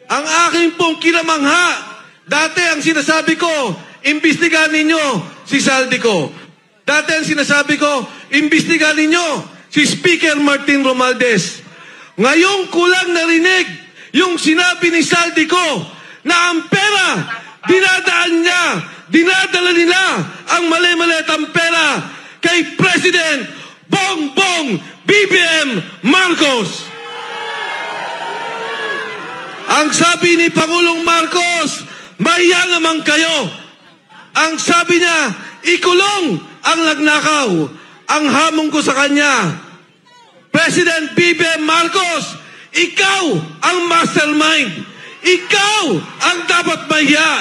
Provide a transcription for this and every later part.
Ang aking pong kinamangha, dati ang sinasabi ko, imbestigahan ninyo si Saldico. Dati ang sinasabi ko, imbestigahan ninyo si Speaker Martin Romualdez. Ngayong kulang narinig yung sinabi ni Saldico na ang pera, dinadala nila ang mali-malitang pera kay President Bongbong BBM Marcos. Ang sabi ni Pangulong Marcos, mahiya naman kayo. Ang sabi niya, ikulong ang nagnakaw. Ang hamon ko sa kanya, President BBM Marcos, ikaw ang mastermind. Ikaw ang dapat mahiya.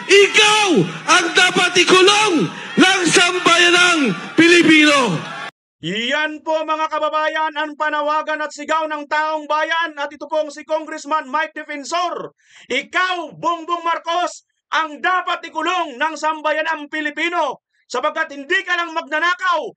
Ikaw ang dapat ikulong ng sambayanang Pilipino. Iyan po mga kababayan ang panawagan at sigaw ng taong bayan at ito pong si Congressman Mike Defensor. Ikaw, Bongbong Marcos, ang dapat ikulong ng sambayanang Pilipino sapagkat hindi ka lang magnanakaw,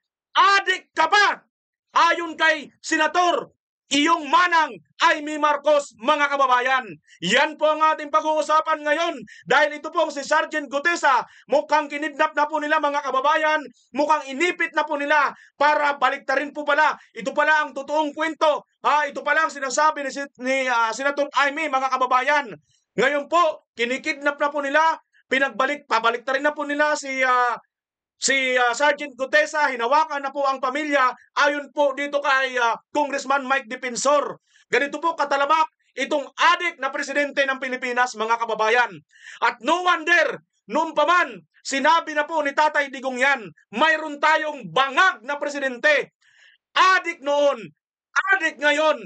adik ka pa. Ayon kay Senator iyong manang Amy Marcos, mga kababayan. Yan po ang ating pag-uusapan ngayon dahil ito pong si Sergeant Gutesa, mukhang kinidnap na po nila mga kababayan, mukhang inipit na po nila para baliktarin po pala. Ito pala ang totoong kwento. Ito pala ang sinasabi ni Senator Amy, mga kababayan. Ngayon po, kinikidnap na po nila, pabaliktarin na po nila si Sergeant Gutesa, hinawakan na po ang pamilya ayon po dito kay Congressman Mike Defensor. Ganito po katalamak itong adik na presidente ng Pilipinas, mga kababayan. At no wonder, noon pa man, sinabi na po ni Tatay Digong yan, mayroon tayong bangag na presidente. Adik noon, adik ngayon,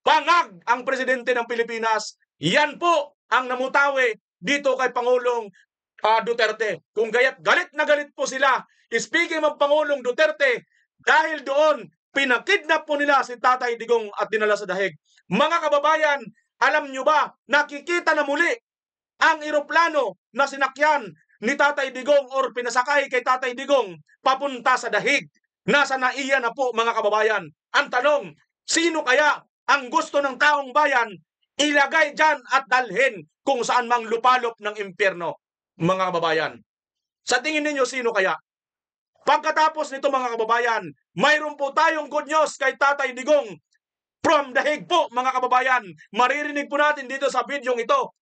bangag ang presidente ng Pilipinas. Yan po ang namutawi dito kay Pangulong Duterte. Kung gaya't galit na galit po sila, speaking of Pangulong Duterte, dahil doon, pinakidnap po nila si Tatay Digong at dinala sa dahig. Mga kababayan, alam nyo ba, nakikita na muli ang eroplano na sinakyan ni Tatay Digong or pinasakay kay Tatay Digong papunta sa dahig. Nasa naiya na po mga kababayan. Ang tanong, sino kaya ang gusto ng taong bayan ilagay dyan at dalhin kung saan mang lupalop ng impyerno? Mga kababayan, sa tingin ninyo sino kaya? Pagkatapos nito mga kababayan, mayroon po tayong good news kay Tatay Digong from dahig po mga kababayan. Maririnig po natin dito sa videong ito.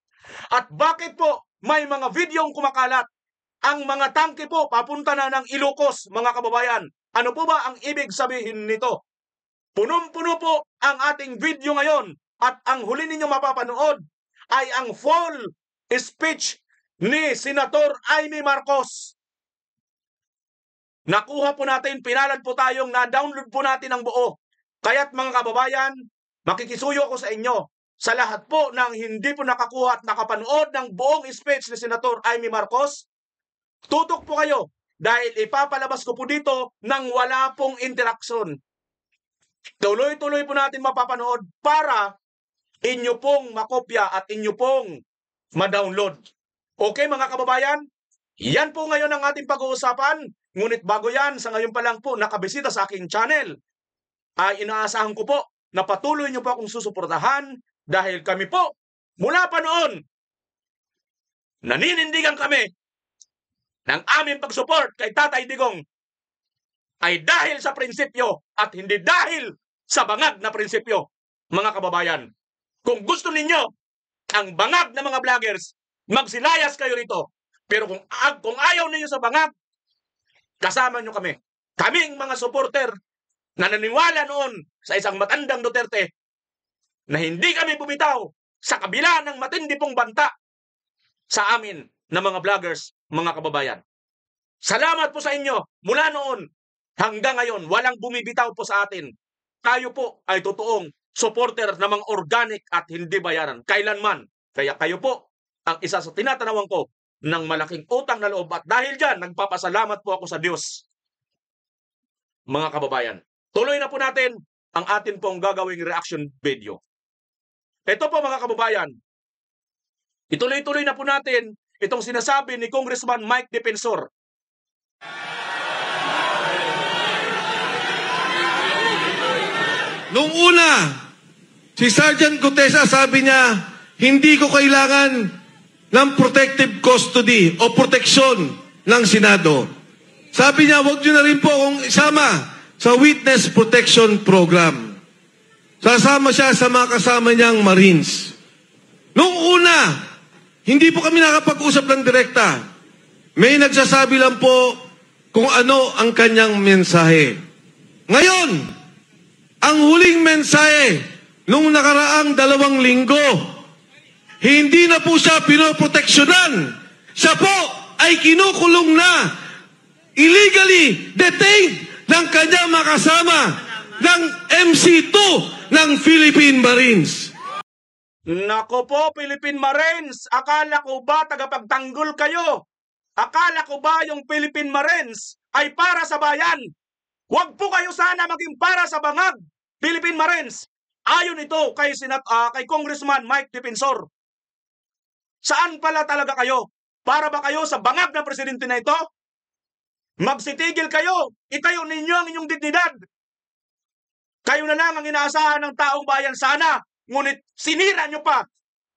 At bakit po may mga videong kumakalat? Ang mga tangke po papunta na ng Ilocos mga kababayan. Ano po ba ang ibig sabihin nito? Punong-puno po ang ating video ngayon at ang huli ninyo mapapanood ay ang full speech ni Senator Amy Marcos. Nakuha po natin, pinalad po tayong na-download po natin ang buo. Kaya't mga kababayan, makikisuyo ako sa inyo. Sa lahat po ng hindi po nakakuha at nakapanood ng buong speech ni Senator Amy Marcos, tutok po kayo dahil ipapalabas ko po dito nang wala pong interaksyon. Tuloy-tuloy po natin mapapanood para inyo pong makopya at inyo pong ma-download. Okay mga kababayan, yan po ngayon ang ating pag-uusapan. Ngunit bago yan, sa ngayon pa lang po nakabisita sa aking channel, ay inaasahan ko po na patuloy nyo po akong susuportahan dahil kami po, mula pa noon, naninindigan kami ng aming pag-support kay Tatay Digong ay dahil sa prinsipyo at hindi dahil sa bangag na prinsipyo, mga kababayan. Kung gusto ninyo ang bangag na mga vloggers, magsilayas kayo rito. Pero kung ayaw ninyo sa bangag, kasama nyo kami. Kaming mga supporter na naniwala noon sa isang matandang Duterte na hindi kami bumitaw sa kabila ng matindi pong banta sa amin na mga vloggers, mga kababayan. Salamat po sa inyo. Mula noon hanggang ngayon, walang bumibitaw po sa atin. Tayo po ay totoong supporter ng mga organic at hindi bayaran. Kailanman. Kaya kayo po ang isa sa tinatanawan ko ng malaking utang na loob at dahil dyan, nagpapasalamat po ako sa Diyos. Mga kababayan, tuloy na po natin ang atin pong gagawing reaction video. Ito po mga kababayan, ituloy-tuloy na po natin itong sinasabi ni Congressman Mike Defensor. Nung una, si Sergeant Gutesa sabi niya, hindi ko kailangan ng protective custody o proteksyon ng Senado. Sabi niya, huwag niyo na rin po akong isama sa Witness Protection Program. Sasama siya sa mga kasama niyang Marines. Noong una, hindi po kami nakapag-usap ng direkta. May nagsasabi lang po kung ano ang kanyang mensahe. Ngayon, ang huling mensahe nung nakaraang 2 linggo, hindi na po siya pinoproteksyonan. Siya po ay kinukulong na, illegally detained ng kanyang makasama ng MC2 ng Philippine Marines. Nako po, Philippine Marines, akala ko ba tagapagtanggol kayo? Akala ko ba yung Philippine Marines ay para sa bayan? Huwag po kayo sana maging para sa bangag, Philippine Marines. Ayon ito kay Congressman Mike Defensor. Saan pala talaga kayo? Para ba kayo sa bangag ng presidente na ito? Magsitigil kayo, itayo ninyo ang inyong dignidad. Kayo na lang ang inaasahan ng taong bayan sana, ngunit sinira nyo pa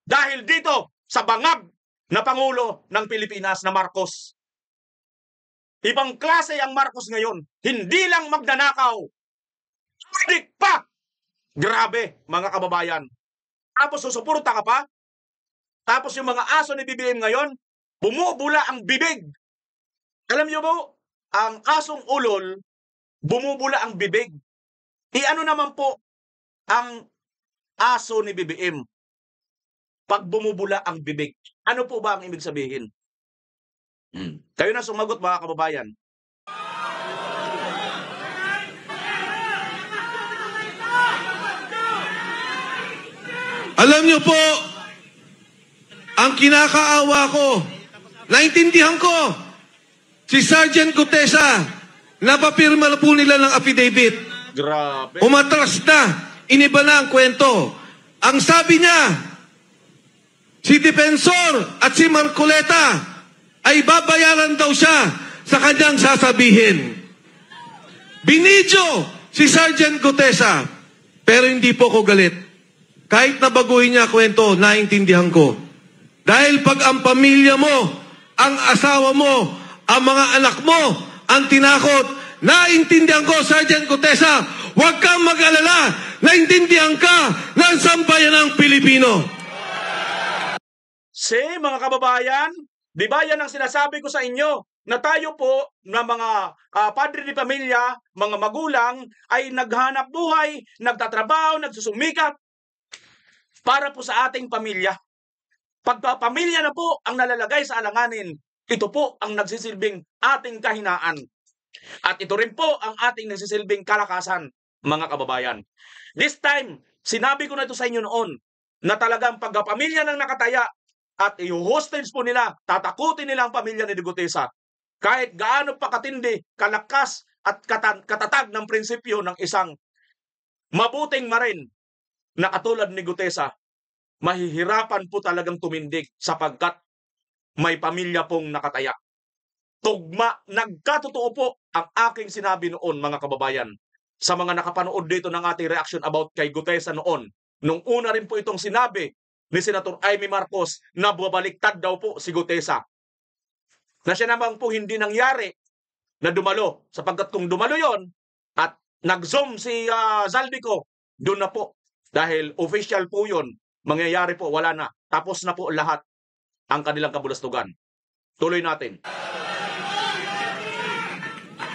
dahil dito sa bangag na Pangulo ng Pilipinas na Marcos. Ibang klase ang Marcos ngayon. Hindi lang magnanakaw. Sudik pa! Grabe, mga kababayan. Tapos susuporta ka pa? Tapos yung mga aso ni BBM ngayon, bumubula ang bibig. Alam niyo mo, ang asong ulol, bumubula ang bibig. Ano naman po ang aso ni BBM? Pag bumubula ang bibig, ano po ba ang ibig sabihin? Kayo na sumagot, mga kababayan. Alam niyo po, ang kinakaawa ko, naintindihan ko, si Sergeant Gutesa, napapirma na po nila ng affidavit. Grabe. Umatras na, iniba na ang kwento. Ang sabi niya, si Defensor at si Marcoleta ay babayaran daw siya sa kanyang sasabihin. Binidyo si Sergeant Gutesa, pero hindi po ko galit. Kahit nabaguhin niya kwento, naintindihan ko. Dahil pag ang pamilya mo, ang asawa mo, ang mga anak mo, ang tinakot, naintindihan ko, Sergeant Gutesa, huwag kang mag-alala, naintindihan ka ng sambayanang Pilipino. Mga kababayan, di ba yan ang sinasabi ko sa inyo, na tayo po na mga padre de pamilya, mga magulang, ay naghanap buhay, nagtatrabaho, nagsusumikap, para po sa ating pamilya. Pag pamilya na po ang nalalagay sa alanganin, ito po ang nagsisilbing ating kahinaan. At ito rin po ang ating nagsisilbing kalakasan, mga kababayan. This time, sinabi ko na ito sa inyo noon, na talagang pagpamilya ng nakataya at i-hostage po nila, tatakutin nila ang pamilya ni Gutesa. Kahit gaano pa katindi, kalakas at katatag ng prinsipyo ng isang mabuting marin na katulad ni Gutesa, mahihirapan po talagang tumindig sapagkat may pamilya pong nakataya. Tugma, nagkatotoo po ang aking sinabi noon, mga kababayan, sa mga nakapanood dito ng ating reaction about kay Gutesa noon. Nung una rin po itong sinabi ni Senator Amy Marcos na babaliktad daw po si Gutesa. Na siya naman po hindi nangyari na dumalo. Sapagkat kung dumalo yon at nag-zoom si Zaldico, doon na po. Dahil official po yun, mangyayari po, wala na. Tapos na po lahat ang kanilang kabulastugan. Tuloy natin.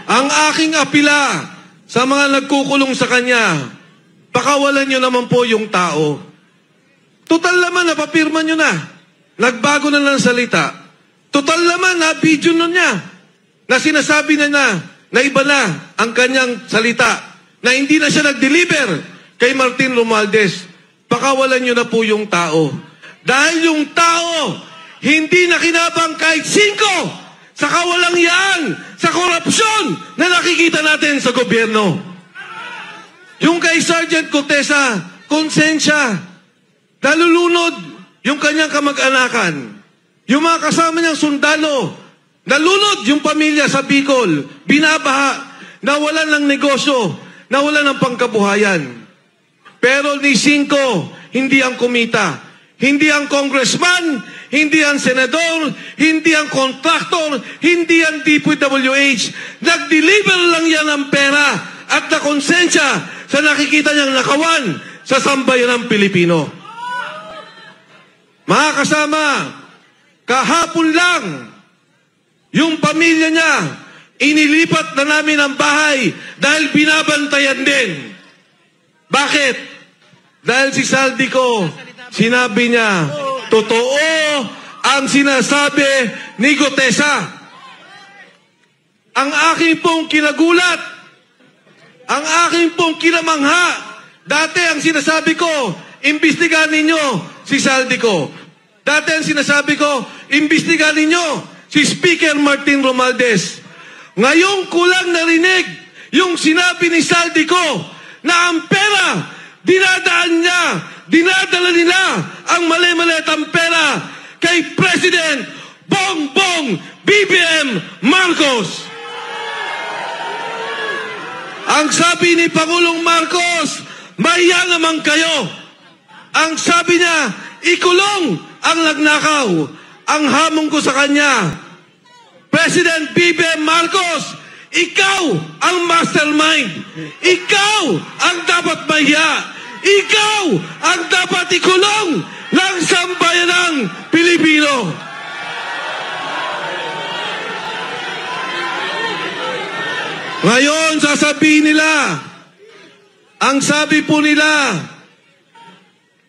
Ang aking apila sa mga nagkukulong sa kanya, pakawalan nyo naman po yung tao. Total naman, napapirma nyo na. Nagbago na ng salita. Total naman, na-video nun niya. Na sinasabi na iba na ang kanyang salita. Na hindi na siya nag-deliver kay Martin Romualdez. Pakawalan nyo na po yung tao. Dahil yung tao, hindi na kinabang kahit 5 sa kawalang yan, sa korupsyon na nakikita natin sa gobyerno. Yung kay Sergeant Gutesa, konsensya. Nalulunod yung kanyang kamag-anakan. Yung mga kasama niyang sundalo, nalunod yung pamilya sa Bicol, binabaha, nawalan ng negosyo, nawalan ng pangkabuhayan. Pero ni 5, hindi ang kumita. Hindi ang congressman, hindi ang senador, hindi ang kontraktor, hindi ang DPWH. Nag-deliver lang yan ng pera at na konsensya sa nakikita niyang nakawan sa sambayanang Pilipino. Mga kasama, kahapon lang, yung pamilya niya, inilipat na namin ang bahay dahil binabantayan din. Bakit? Dahil si Saldico, sinabi niya, totoo ang sinasabi ni Gutesa. Ang aking pong kinagulat, ang aking pong kinamangha, dati ang sinasabi ko, imbestigahan ninyo si Saldico. Dati ang sinasabi ko, imbestigahan ninyo si Speaker Martin Romualdez. Ngayon ko lang narinig yung sinabi ni Saldico na ang pera, dinadala nila ang mali-malitang pera kay President Bongbong BBM Marcos. Ang sabi ni Pangulong Marcos, mahiya naman kayo. Ang sabi niya, ikulong ang nagnakaw. Ang hamon ko sa kanya, President BBM Marcos, ikaw ang mastermind. Ikaw ang dapat mahiya. Ikaw ang dapat ikulong ng sambayanang Pilipino. Ngayon, sasabihin nila, ang sabi po nila,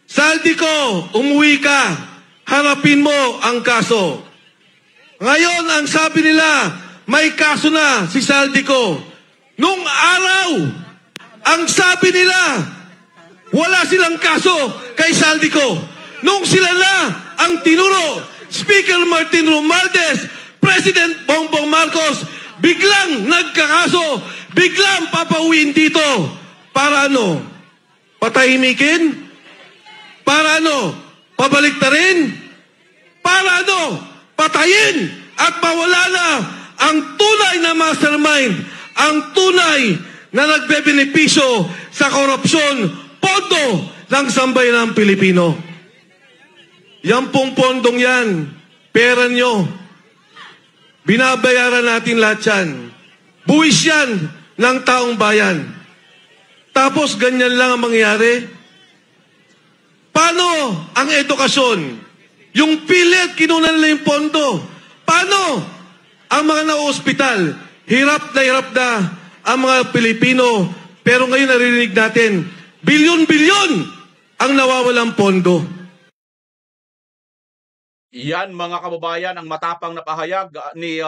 Saldico, umuwi ka, harapin mo ang kaso. Ngayon, ang sabi nila, may kaso na si Saldico. Nung araw, ang sabi nila, wala silang kaso kay Saldico. Nung sila na ang tinuro, Speaker Martin Romualdez, President Bongbong Marcos, biglang nagkakaso, biglang papauwiin dito. Para ano? Patahimikin? Para ano? Pabaliktarin? Para ano? Patayin at mawala na ang tunay na mastermind, ang tunay na nagbebenepisyo sa korupsyon, pondo ng sambayanang Pilipino. Yan pong pondong yan, pera nyo. Binabayaran natin lahat yan. Buwis yan ng taong bayan. Tapos ganyan lang ang mangyayari. Paano ang edukasyon? Yung PhilHealth, kinunan nila yung pondo. Paano ang mga na-ospital? Hirap na ang mga Pilipino. Pero ngayon narinig natin, bilyon-bilyon ang nawawalang pondo. Yan mga kababayan, ang matapang na pahayag ni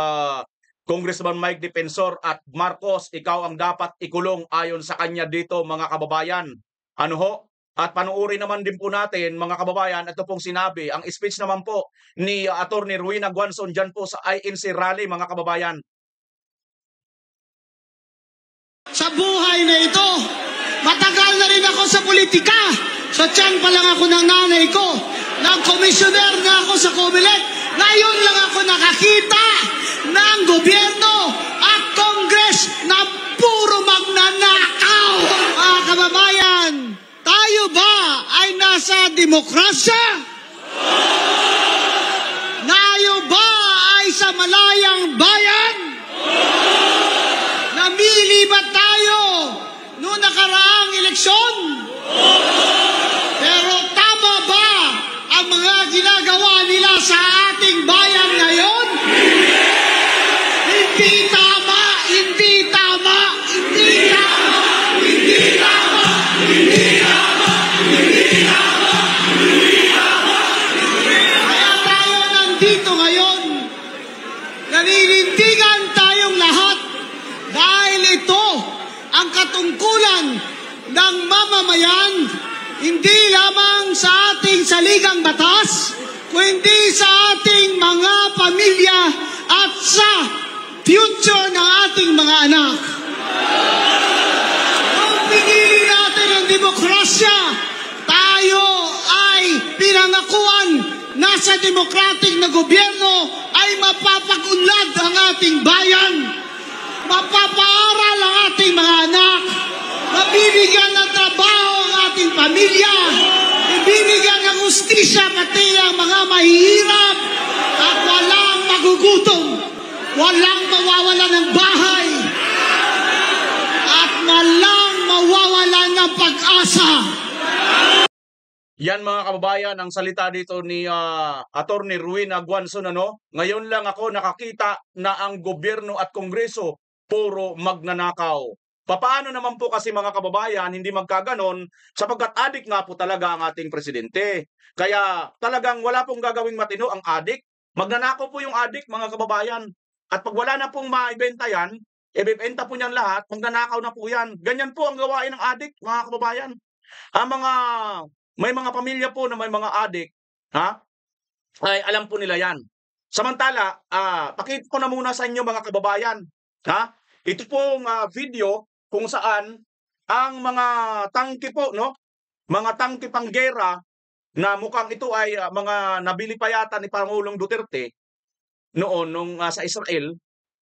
Congressman Mike Defensor at Marcos, ikaw ang dapat ikulong ayon sa kanya dito mga kababayan. Ano ho? At panuuri naman din po natin mga kababayan, ito pong sinabi, ang speech naman po ni Attorney Rowena Guanzon dyan po sa INC rally mga kababayan. Sa buhay na ito, matagal na rin ako sa politika. Sa tiyan pa lang ako ng nanay ko. Nag-commissioner na ako sa COMELEC. Ngayon lang ako nakakita ng gobyerno at Congress na puro magnanakaw. Mga kababayan, tayo ba ay nasa demokrasya? Tayo ba ay sa malayang bayan? Namili ba tayo noong nakaraang eleksyon? Pero tama ba ang mga ginagawa nila sa ating bayan ngayon? Hindi tama, hindi tama, hindi tama, hindi tama, hindi tama, hindi tama, hindi tama. Kaya tayo nandito ngayon, naninindigan tayong lahat dahil ito ang katungkulan ng mamamayan, hindi lamang sa ating saligang batas, kundi sa ating mga pamilya at sa future ng ating mga anak. Kung pinili natin ang demokrasya, tayo ay pinangakuan na sa democratic na gobyerno ay mapapagunlad ang ating bayan, mapapaaral ang ating mga anak, mabibigyan ng trabaho ang ating pamilya, Ibibigyan ng hustisya pati ang mga mahihirap at walang magugutom, walang mawawala ng bahay, at walang mawawala ng pag-asa. Yan mga kababayan, ang salita dito ni Attorney Ruin Aguanson. Ngayon lang ako nakakita na ang gobyerno at kongreso puro magnanakaw. Paano naman po kasi mga kababayan hindi magkaganon sapagkat adik nga po talaga ang ating presidente. Kaya talagang wala pong gagawing matino ang adik. Magnanakaw po yung adik mga kababayan. At pag wala na pong maibenta yan, ibibenta po niyan lahat, magnanakaw na po yan. Ganyan po ang gawain ng adik mga kababayan. May mga pamilya po na may mga adik, ay alam po nila yan. Samantala, pakita ko na muna sa inyo mga kababayan. Ito pong video kung saan ang mga tangke po, mga tangke panggera na mukhang ito ay mga nabili pa yata ni Pangulong Duterte noon nung sa Israel,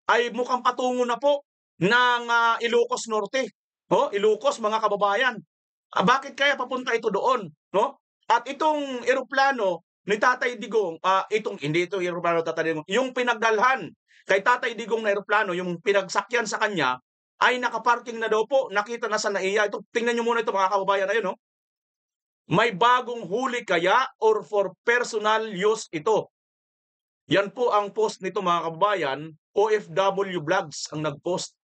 ay mukhang patungo na po ng Ilocos Norte. Ilocos mga kababayan. Bakit kaya papunta ito doon? At itong eroplano ni Tatay Digong, hindi ito eroplano Tatay Digong, yung pinagdalhan kay Tatay Digong na eroplano, yung pinagsakyan sa kanya, ay nakaparking na daw po, nakita na sa NAIA. Ito, tingnan nyo muna ito mga kababayan, ayun, May bagong huli kaya or for personal use ito? Yan po ang post nito mga kababayan, OFW Vlogs ang nagpost.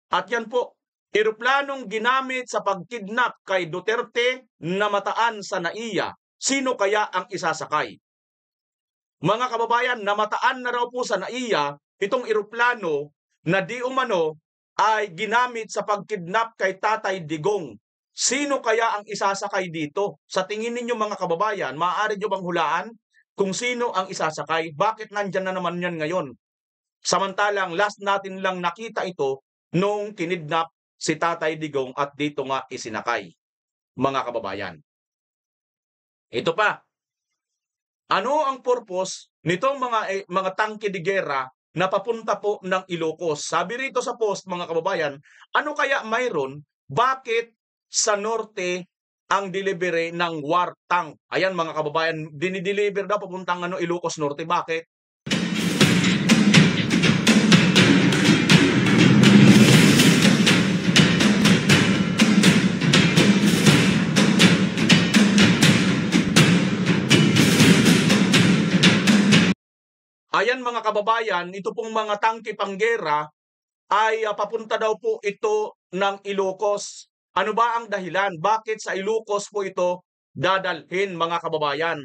At yan po, eroplanong ginamit sa pagkidnap kay Duterte na mataan sa NAIA. Sino kaya ang isasakay? Mga kababayan, namataan na raw po sa NAIA itong eroplano na di umano ay ginamit sa pagkidnap kay Tatay Digong. Sino kaya ang isasakay dito? Sa tingin ninyo mga kababayan, maaari nyo bang hulaan kung sino ang isasakay? Bakit nandyan na naman yan ngayon? Samantalang last natin lang nakita ito nung kinidnap si Tatay Digong at dito nga isinakay, mga kababayan. Ito pa. Ano ang purpose nitong mga tangke de gera na papunta po ng Ilocos? Sabi rito sa post mga kababayan, ano kaya mayroon? Bakit sa norte ang delivery ng war tank? Ayan mga kababayan, dinideliver daw papuntang Ilocos Norte. Bakit? Ayan mga kababayan, ito pong mga tangke panggera ay papunta daw po ito ng Ilocos. Ano ba ang dahilan? Bakit sa Ilocos po ito dadalhin mga kababayan?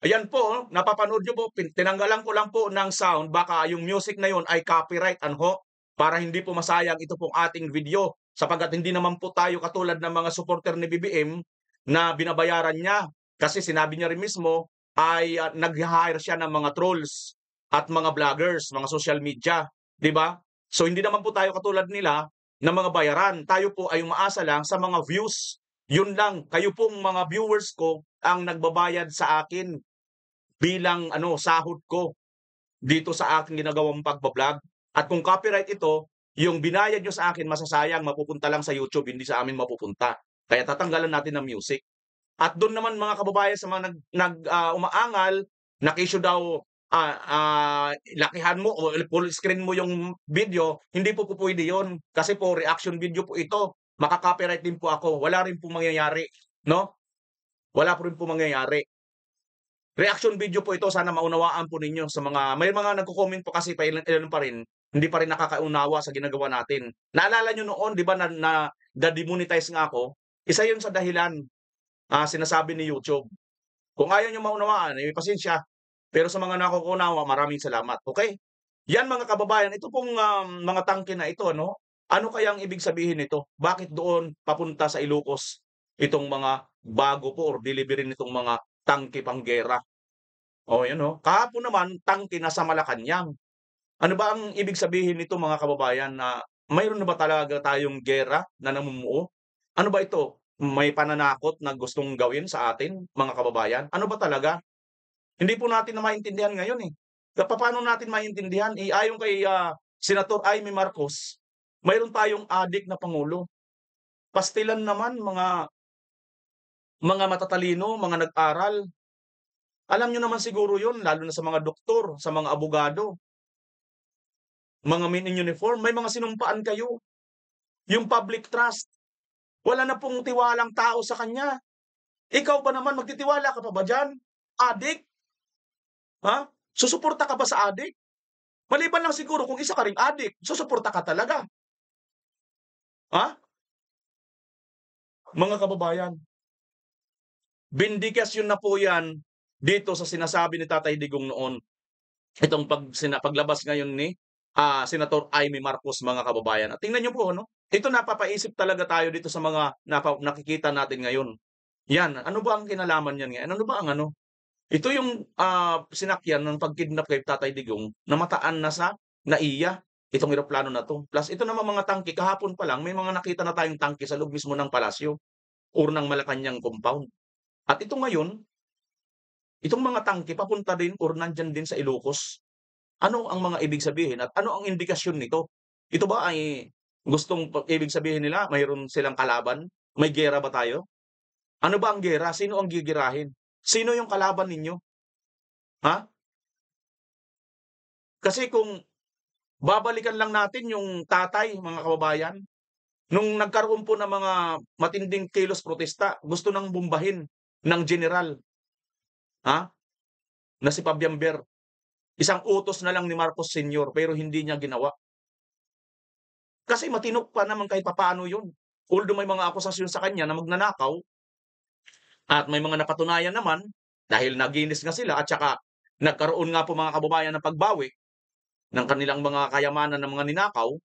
Ayan po, napapanood nyo po, tinanggalan ko lang po ng sound, baka yung music na yon ay copyright para hindi po masayang ito pong ating video. Sapagkat hindi naman po tayo katulad ng mga supporter ni BBM na binabayaran niya. Kasi sinabi niya rin mismo, ay nag-hire siya ng mga trolls at mga vloggers, mga social media, 'di ba? So hindi naman po tayo katulad nila na mga bayaran. Tayo po ay umaasa lang sa mga views. Yun lang, kayo pong mga viewers ko ang nagbabayad sa akin bilang sahod ko dito sa aking ginagawang pagbablog. At kung copyright ito, yung binayad nyo sa akin masasayang, mapupunta lang sa YouTube, hindi sa amin mapupunta. Kaya tatanggalan natin ng music. At doon naman mga kababayan sa mga umaangal, nakisyo daw, lakihan mo o full screen mo yung video, hindi po pwede yun. Kasi po reaction video po ito. Makaka-copyright din po ako. Wala rin po mangyayari. Wala po rin po mangyayari. Reaction video po ito, sana maunawaan po ninyo sa may mga nagko-comment po kasi ilan pa rin, hindi pa rin nakakaunawa sa ginagawa natin. Naalala nyo noon, di ba, na demonetize nga ako? Isa yun sa dahilan sinasabi ni YouTube. Kung ayaw nyo maunawaan, pasensya. Pero sa mga nakukunawa, maraming salamat. Okay? Yan mga kababayan, ito pong mga tangke na ito, ano kayang ibig sabihin nito? Bakit doon papunta sa Ilocos itong mga bago po or delivery nitong mga tangke panggera? Kahapon naman, tangke na sa Malacanang. Ano ba ang ibig sabihin nito mga kababayan na mayroon na ba talaga tayong gera na namumuo? Ano ba ito? May pananakot na gustong gawin sa atin, mga kababayan? Ano ba talaga? Hindi po natin na maintindihan ngayon eh. Paano natin maintindihan? Ayon kay Senator Amy Marcos, mayroon tayong adik na Pangulo. Pastilan naman mga mga matatalino, mga nag-aral. Alam nyo naman siguro yun, lalo na sa mga doktor, sa mga abogado, mga men in uniform, may mga sinumpaan kayo. Yung public trust, wala na pong tiwalang tao sa kanya. Ikaw ba naman, magtitiwala ka pa ba dyan? Adik? Ha? Susuporta ka ba sa adik? Maliban lang siguro kung isa ka ring adik, susuporta ka talaga. Ha? Mga kababayan, bindikasyon na po yan dito sa sinasabi ni Tatay Digong noon. Itong paglabas ngayon ni Senator Amy Marcos, mga kababayan. At tingnan nyo po, no? Ito napapaisip talaga tayo dito sa mga nakikita natin ngayon. Yan, ano ba ang kinalaman yan ngayon? Ano ba ang ano? Ito yung sinakyan ng pagkidnap kay Tatay Digong, namataan na sa NAIA, itong eroplano na to. Plus ito naman mga tangke, kahapon pa lang, may mga nakita na tayong tangke sa loob mismo ng palasyo or ng Malacanang compound. At ito ngayon, itong mga tangke papunta din or nandyan din sa Ilocos. Ano ang mga ibig sabihin at ano ang indikasyon nito? Ito ba ay ibig sabihin nila, mayroon silang kalaban? May gera ba tayo? Ano ba ang gera? Sino ang gigirahin? Sino yung kalaban ninyo? Ha? Kasi kung babalikan lang natin yung tatay, mga kababayan, nung nagkaroon po ng mga matinding kilos protesta, gusto nang bumbahin ng general, na si Pabiamber. Isang utos na lang ni Marcos Sr. pero hindi niya ginawa. Kasi matinok pa naman kahit papaano yun. Although may mga akusasyon sa kanya na magnanakaw, at may mga napatunayan naman, dahil naginis nga sila, at saka nagkaroon nga po mga kababayan ng pagbawi ng kanilang mga kayamanan ng mga ninakaw,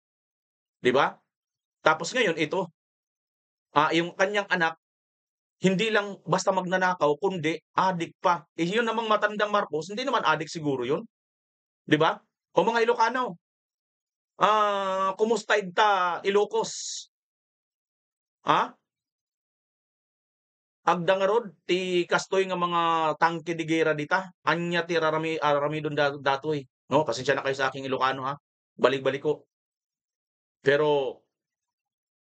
di ba? Tapos ngayon, ito, yung kanyang anak, hindi lang basta magnanakaw, kundi adik pa. Yun namang matandang Marcos, hindi naman adik siguro yun. Di ba? O mga Ilocano, kumusta ita Ilocos? Agdangarod, ti kastoy nga mga tangke di gera dita, anya ti arami doon datoy. No? Pasensya na kayo sa aking Ilocano, ha? Balik-balik ko. Pero,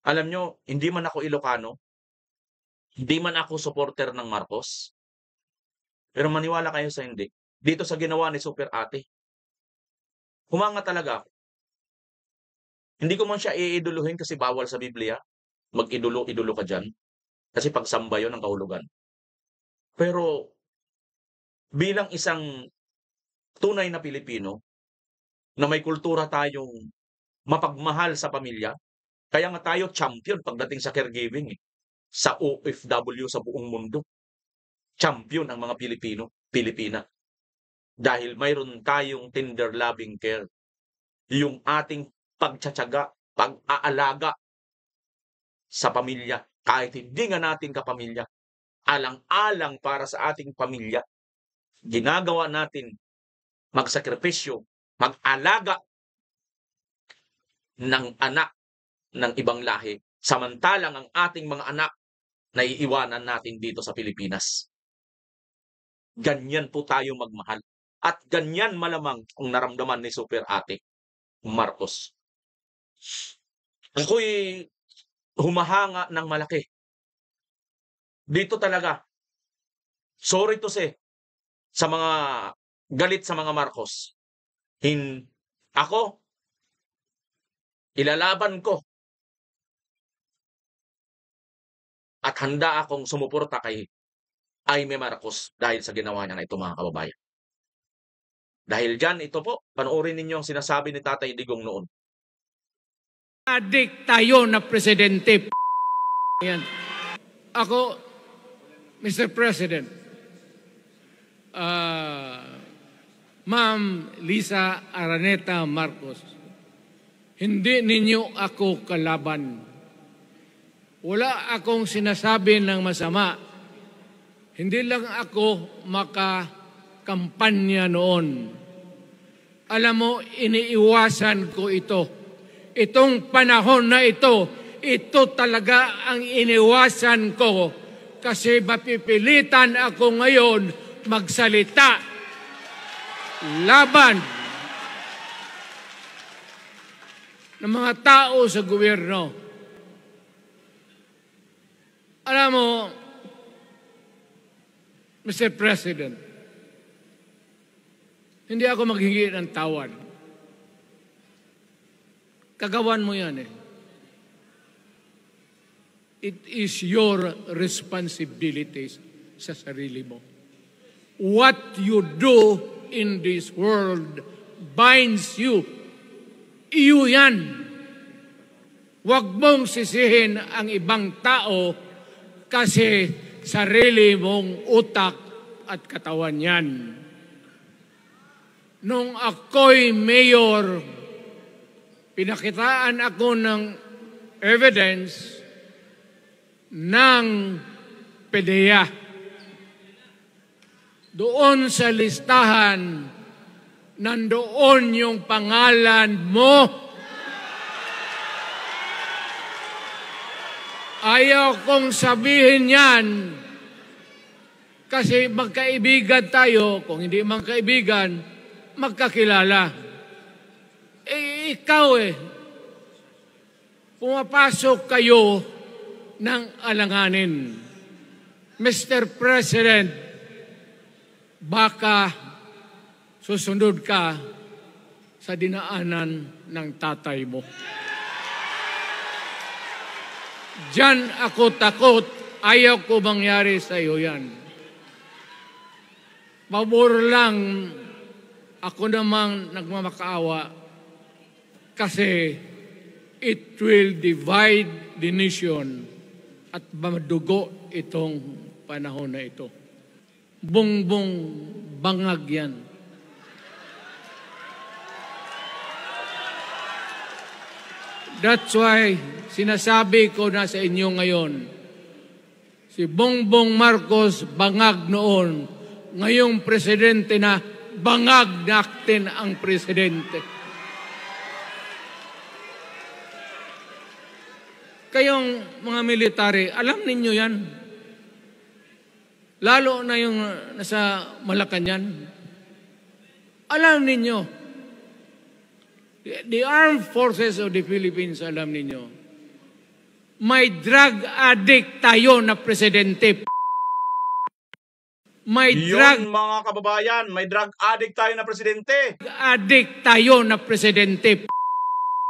alam nyo, hindi man ako Ilocano, hindi man ako supporter ng Marcos, pero maniwala kayo sa hindi. Dito sa ginawa ni Super Ate, humanga talaga ako. Hindi ko man siya iiduluhin kasi bawal sa Biblia. Mag-idolo ka dyan. Kasi pagsamba yun ng kahulugan. Pero, bilang isang tunay na Pilipino, na may kultura tayong mapagmahal sa pamilya, kaya nga tayo champion pagdating sa caregiving. Sa OFW sa buong mundo. Champion ang mga Pilipina. Dahil mayroon tayong tender loving care. Yung ating pagtsatsaga, pag-aalaga sa pamilya, kahit hindi nga natin kapamilya, alang-alang para sa ating pamilya, ginagawa natin magsakripisyo, mag-alaga ng anak ng ibang lahi, samantalang ang ating mga anak na iiwanan natin dito sa Pilipinas. Ganyan po tayo magmahal. At ganyan malamang ang naramdaman ni Super Ate Marcos. Ako'y humahanga ng malaki. Dito talaga, sorry to say, sa mga galit sa mga Marcos, ako, ilalaban ko at handa akong sumuporta kay Amy Marcos dahil sa ginawa niya na ito, mga kababayan. Dahil dyan, ito po, panoorin ninyo ang sinasabi ni Tatay Digong noon. Adik tayo na presidente. Yan. Ako, Mr. President, Ma'am Lisa Araneta Marcos, hindi ninyo ako kalaban. Wala akong sinasabi ng masama. Hindi lang ako makakampanya noon. Alam mo, iniiwasan ko ito. Itong panahon na ito talaga ang iniwasan ko kasi mapipilitan ako ngayon magsalita laban ng mga tao sa gobyerno. Alam mo, Mr. President, hindi ako maghingi ng tawad. Kagawan mo yan eh. It is your responsibility sa sarili mo. What you do in this world binds you. Iyo yan. Huwag mong sisihin ang ibang tao kasi sarili mong utak at katawan yan. Nung ako'y mayor, pinakitaan ako ng evidence ng PDEA. Doon sa listahan, nandoon yung pangalan mo. Ayaw kong sabihin yan kasi magkaibigan tayo. Kung hindi magkaibigan, magkakilala. Ikaw pumapasok kayo ng alanganin. Mr. President, baka susunod ka sa dinaanan ng tatay mo. Diyan ako takot. Ayaw ko mangyari sa iyo yan. Pabor lang, ako namang nagmamakaawa kasi it will divide the nation at madugo itong panahon na ito. Bongbong bangag yan. That's why sinasabi ko na sa inyo ngayon, si Bongbong Marcos bangag noon, ngayong presidente na bangag natin ang presidente. Kayong mga military, alam ninyo yan. Lalo na yung nasa Malacanang. Alam ninyo. The Armed Forces of the Philippines, alam ninyo. May drug addict tayo na presidente. May drug mga kababayan, may drug addict tayo na presidente. Addict tayo na presidente.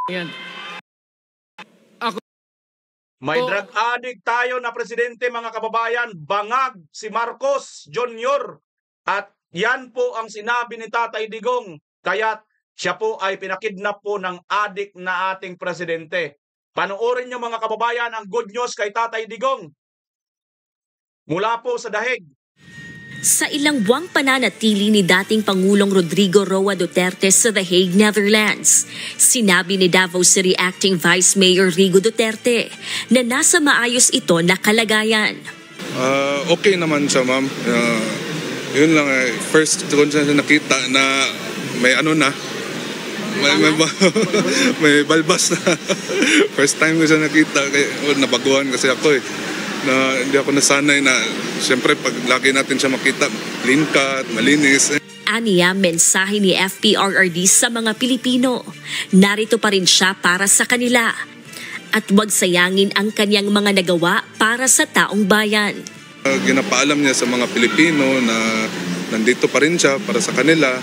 Yan. May drug addict tayo na presidente, mga kababayan. Bangag si Marcos Jr. At yan po ang sinabi ni Tatay Digong. Kaya siya po ay pinakidnap po ng addict na ating presidente. Panoorin niyo, mga kababayan, ang good news kay Tatay Digong. Mula po sa Dahig. Sa ilang buwang pananatili ni dating Pangulong Rodrigo Roa Duterte sa The Hague, Netherlands, sinabi ni Davao City Acting Vice Mayor Rigo Duterte na nasa maayos ito na kalagayan. Okay naman siya, ma'am. Yun lang, first ko siya nakita na may ano na, may balbas na. First time ko siya nakita, nabaguhan kasi ako na hindi ako nasanay na siyempre pag lagi natin siya makita, clean cut, malinis. Aniya, mensahe ni FPRRD sa mga Pilipino. Narito pa rin siya para sa kanila. At huwag sayangin ang kanyang mga nagawa para sa taong bayan. Ginapaalam niya sa mga Pilipino na nandito pa rin siya para sa kanila.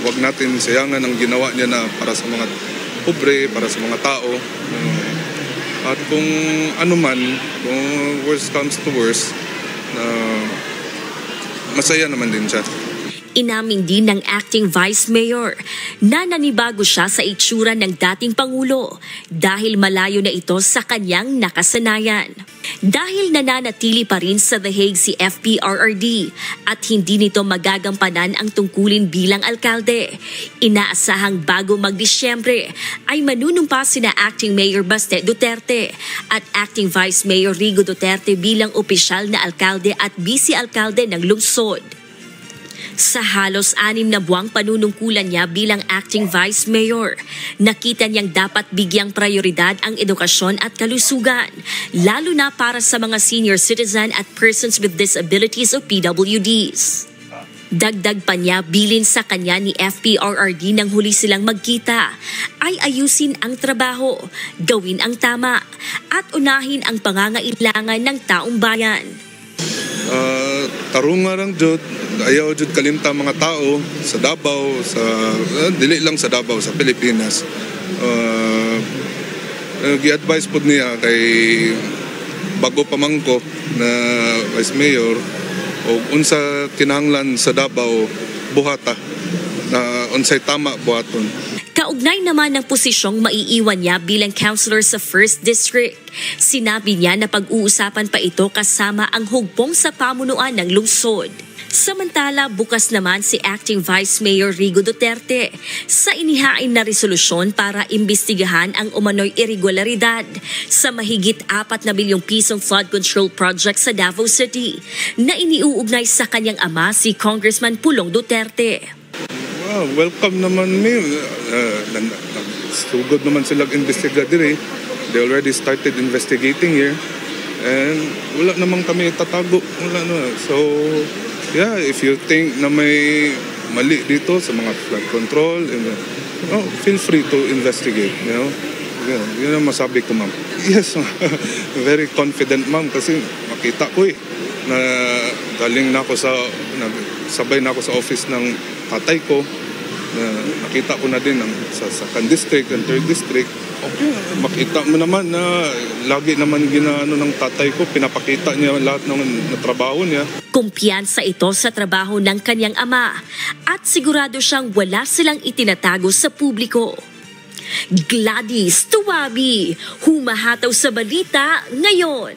Huwag natin sayangan ang ginawa niya na para sa mga pobre, para sa mga tao. At kung ano man, kung worst comes to worst, masaya naman din siya. Inamin din ng acting vice mayor na nanibago siya sa itsura ng dating Pangulo dahil malayo na ito sa kanyang nakasanayan. Dahil nananatili pa rin sa The Hague si FPRRD at hindi nito magagampanan ang tungkulin bilang alkalde, inaasahang bago mag-Disyembre ay manunumpa sina acting Mayor Baste Duterte at acting Vice Mayor Rigo Duterte bilang opisyal na alkalde at vice-alkalde ng lungsod. Sa halos 6 na buwang panunungkulan niya bilang acting vice mayor, nakita niyang dapat bigyang prioridad ang edukasyon at kalusugan, lalo na para sa mga senior citizen at persons with disabilities o PWDs. Dagdag pa niya, bilin sa kanya ni FPRRD nang huli silang magkita, ay ayusin ang trabaho, gawin ang tama, at unahin ang pangangailangan ng taong bayan. tarunga lang jud, ayaw jud kalimta mga tao sa Davao, sa dili lang sa Davao, sa Pilipinas. Gi-advise pod niya kay bago pamangko na Vice Mayor o unsa kinahanglan sa Davao buhata na unsay tama buhaton. Kaugnay naman ng posisyong maiiwan niya bilang councilor sa 1st District. Sinabi niya na pag-uusapan pa ito kasama ang hugpong sa pamunuan ng lungsod. Samantala, bukas naman si Acting Vice Mayor Rigo Duterte sa inihain na resolusyon para imbestigahan ang umano'y irregularidad sa mahigit 4 na bilyong pisong flood control project sa Davao City na iniuugnay sa kanyang ama si Congressman Pulong Duterte. Welcome naman mi. Sugod naman sila imbestiga diri. They already started investigating here. And wala namang kami tatago. Wala na. So, yeah, if you think na may mali dito sa mga flood control, feel free to investigate. You know? Yeah, yun ang masabi ko, ma'am. Yes, very confident, ma'am, kasi makita ko na galing na ako sabay na ako sa office ng tatay ko. Nakita ko na din sa 2nd District and 3rd District. Okay, makita mo naman na lagi naman ginaano ng tatay ko, pinapakita niya lahat ng trabaho niya. Kumpiyansa ito sa trabaho ng kanyang ama at sigurado siyang wala silang itinatago sa publiko. Gladys Tuwabi, humahataw sa balita ngayon.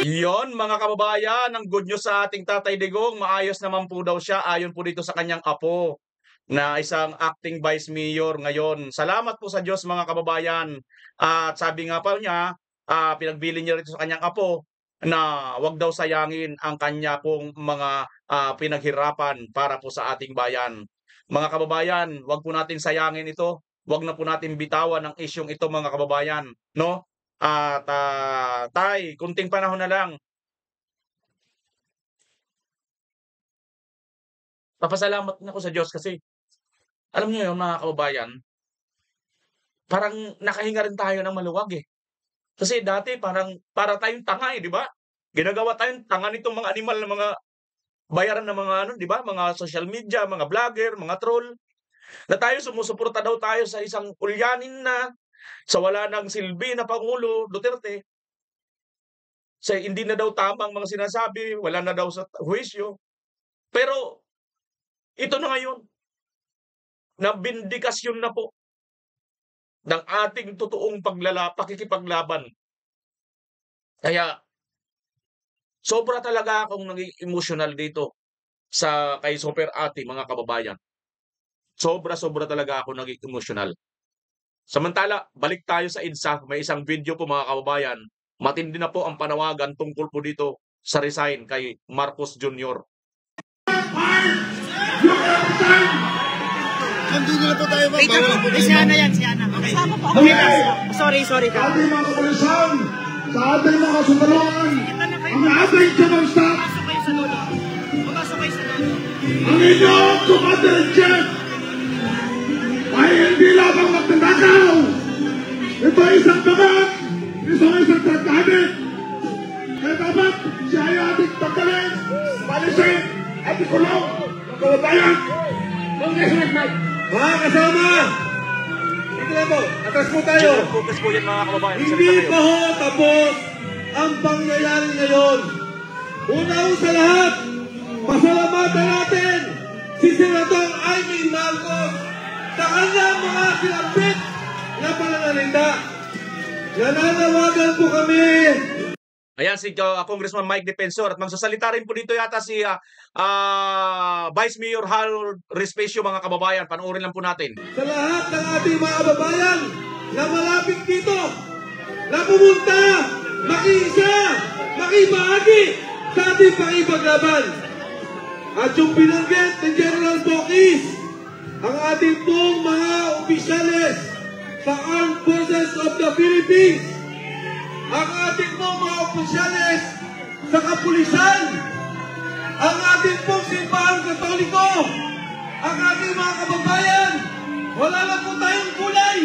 Yon mga kababayan, ang good news sa ating Tatay Digong, maayos naman po daw siya ayon po dito sa kanyang apo na isang acting vice mayor ngayon. Salamat po sa Diyos mga kababayan. At sabi nga pa niya, pinagbili niya rito sa kanyang apo na wag daw sayangin ang kanya pong mga pinaghirapan para po sa ating bayan. Mga kababayan, wag po natin sayangin ito. Wag na po natin bitawan ang isyong ito mga kababayan. No? At tay, kunting panahon na lang. Papasalamat na ako sa Diyos kasi alam niyo yun mga kababayan, parang nakahinga rin tayo ng maluwag eh. Kasi dati para tayong tanga eh, di ba? Ginagawa tayong tanga nitong mga animal na mga bayaran ng mga di ba? Mga social media, mga vlogger, mga troll. Na tayo sumusuporta daw tayo sa isang ulyanin na sa wala ng silbi na Pangulo Duterte. Sa hindi na daw tamang mga sinasabi, wala na daw sa huwisyo. Pero ito na ngayon, na bindikasyon na po ng ating totoong pakikipaglaban. Kaya, sobra talaga akong naging emotional dito kay Super Ate, mga kababayan. Sobra talaga ako naging emotional. Samantala, balik tayo sa EDSA. May isang video po mga kababayan. Matindi na po ang panawagan tungkol po dito sa resign kay Marcos Jr. Nandun na po tayo ba? Si Ana yan, si Ana. Okay. Sorry ka. Sa ating mga kapulisan, sa ating mga sundaloan, ang ating general staff, Pumasok kayo sa dulo. ang inyong commander-in-chief ay hindi lamang magtandakaw. Ito ay isang dapat, ito ay isang tragkamit. Kaya dapat siya ay ating tanggalin, palisin, at ikulong ng kababayan. Congressman Mike. Mga kasama, dito na po, atras po tayo. Focus po yan mga kababayan. Hindi pa ho tapos ang pangyayari ngayon. Una sa lahat, pasalamatan natin si Senador Amy Marcos sa kanyang mga sinapit na pananalinda. Nananawagan po kami. Ayan si Congressman Mike Defensor at magsasalita rin po dito yata si Vice Mayor Harold Respecio mga kababayan. Panoorin lang po natin. Sa lahat ng ating mga kababayan na malapit dito, na pumunta, makiisa, makibahagi sa ating pakipaglaban. At yung binanggit ni General Bokis, ang ating pong mga opisyales sa Armed Forces of the Philippines, ang ating pong mga opisyales sa kapulisan, ang ating pong simbahan katoliko, ang ating mga kababayan, wala na po tayong kulay,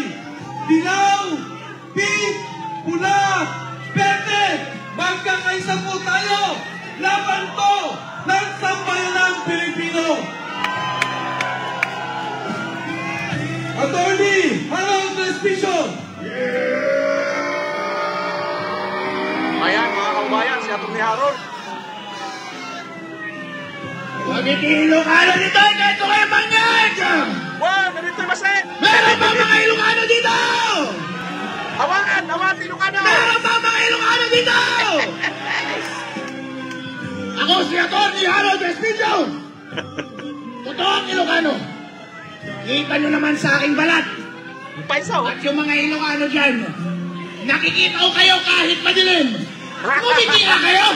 dilaw, pink, pula, perte, magkakaisa po tayo, laban to ng ni Harold. Bakit Ilocano dito? Ganito kayo manyag! Wow, narito yung maset! Meron ba mga Ilocano dito? Hawakan! Hawakan, Ilocano! Meron ba mga Ilocano dito? Ako si Atty. Harold Espino. Totoong Ilocano. Kita nyo naman sa aking balat. Paisa, oh. At yung mga Ilocano dyan, nakikita ko kayo kahit madilim. Kumitira kayo.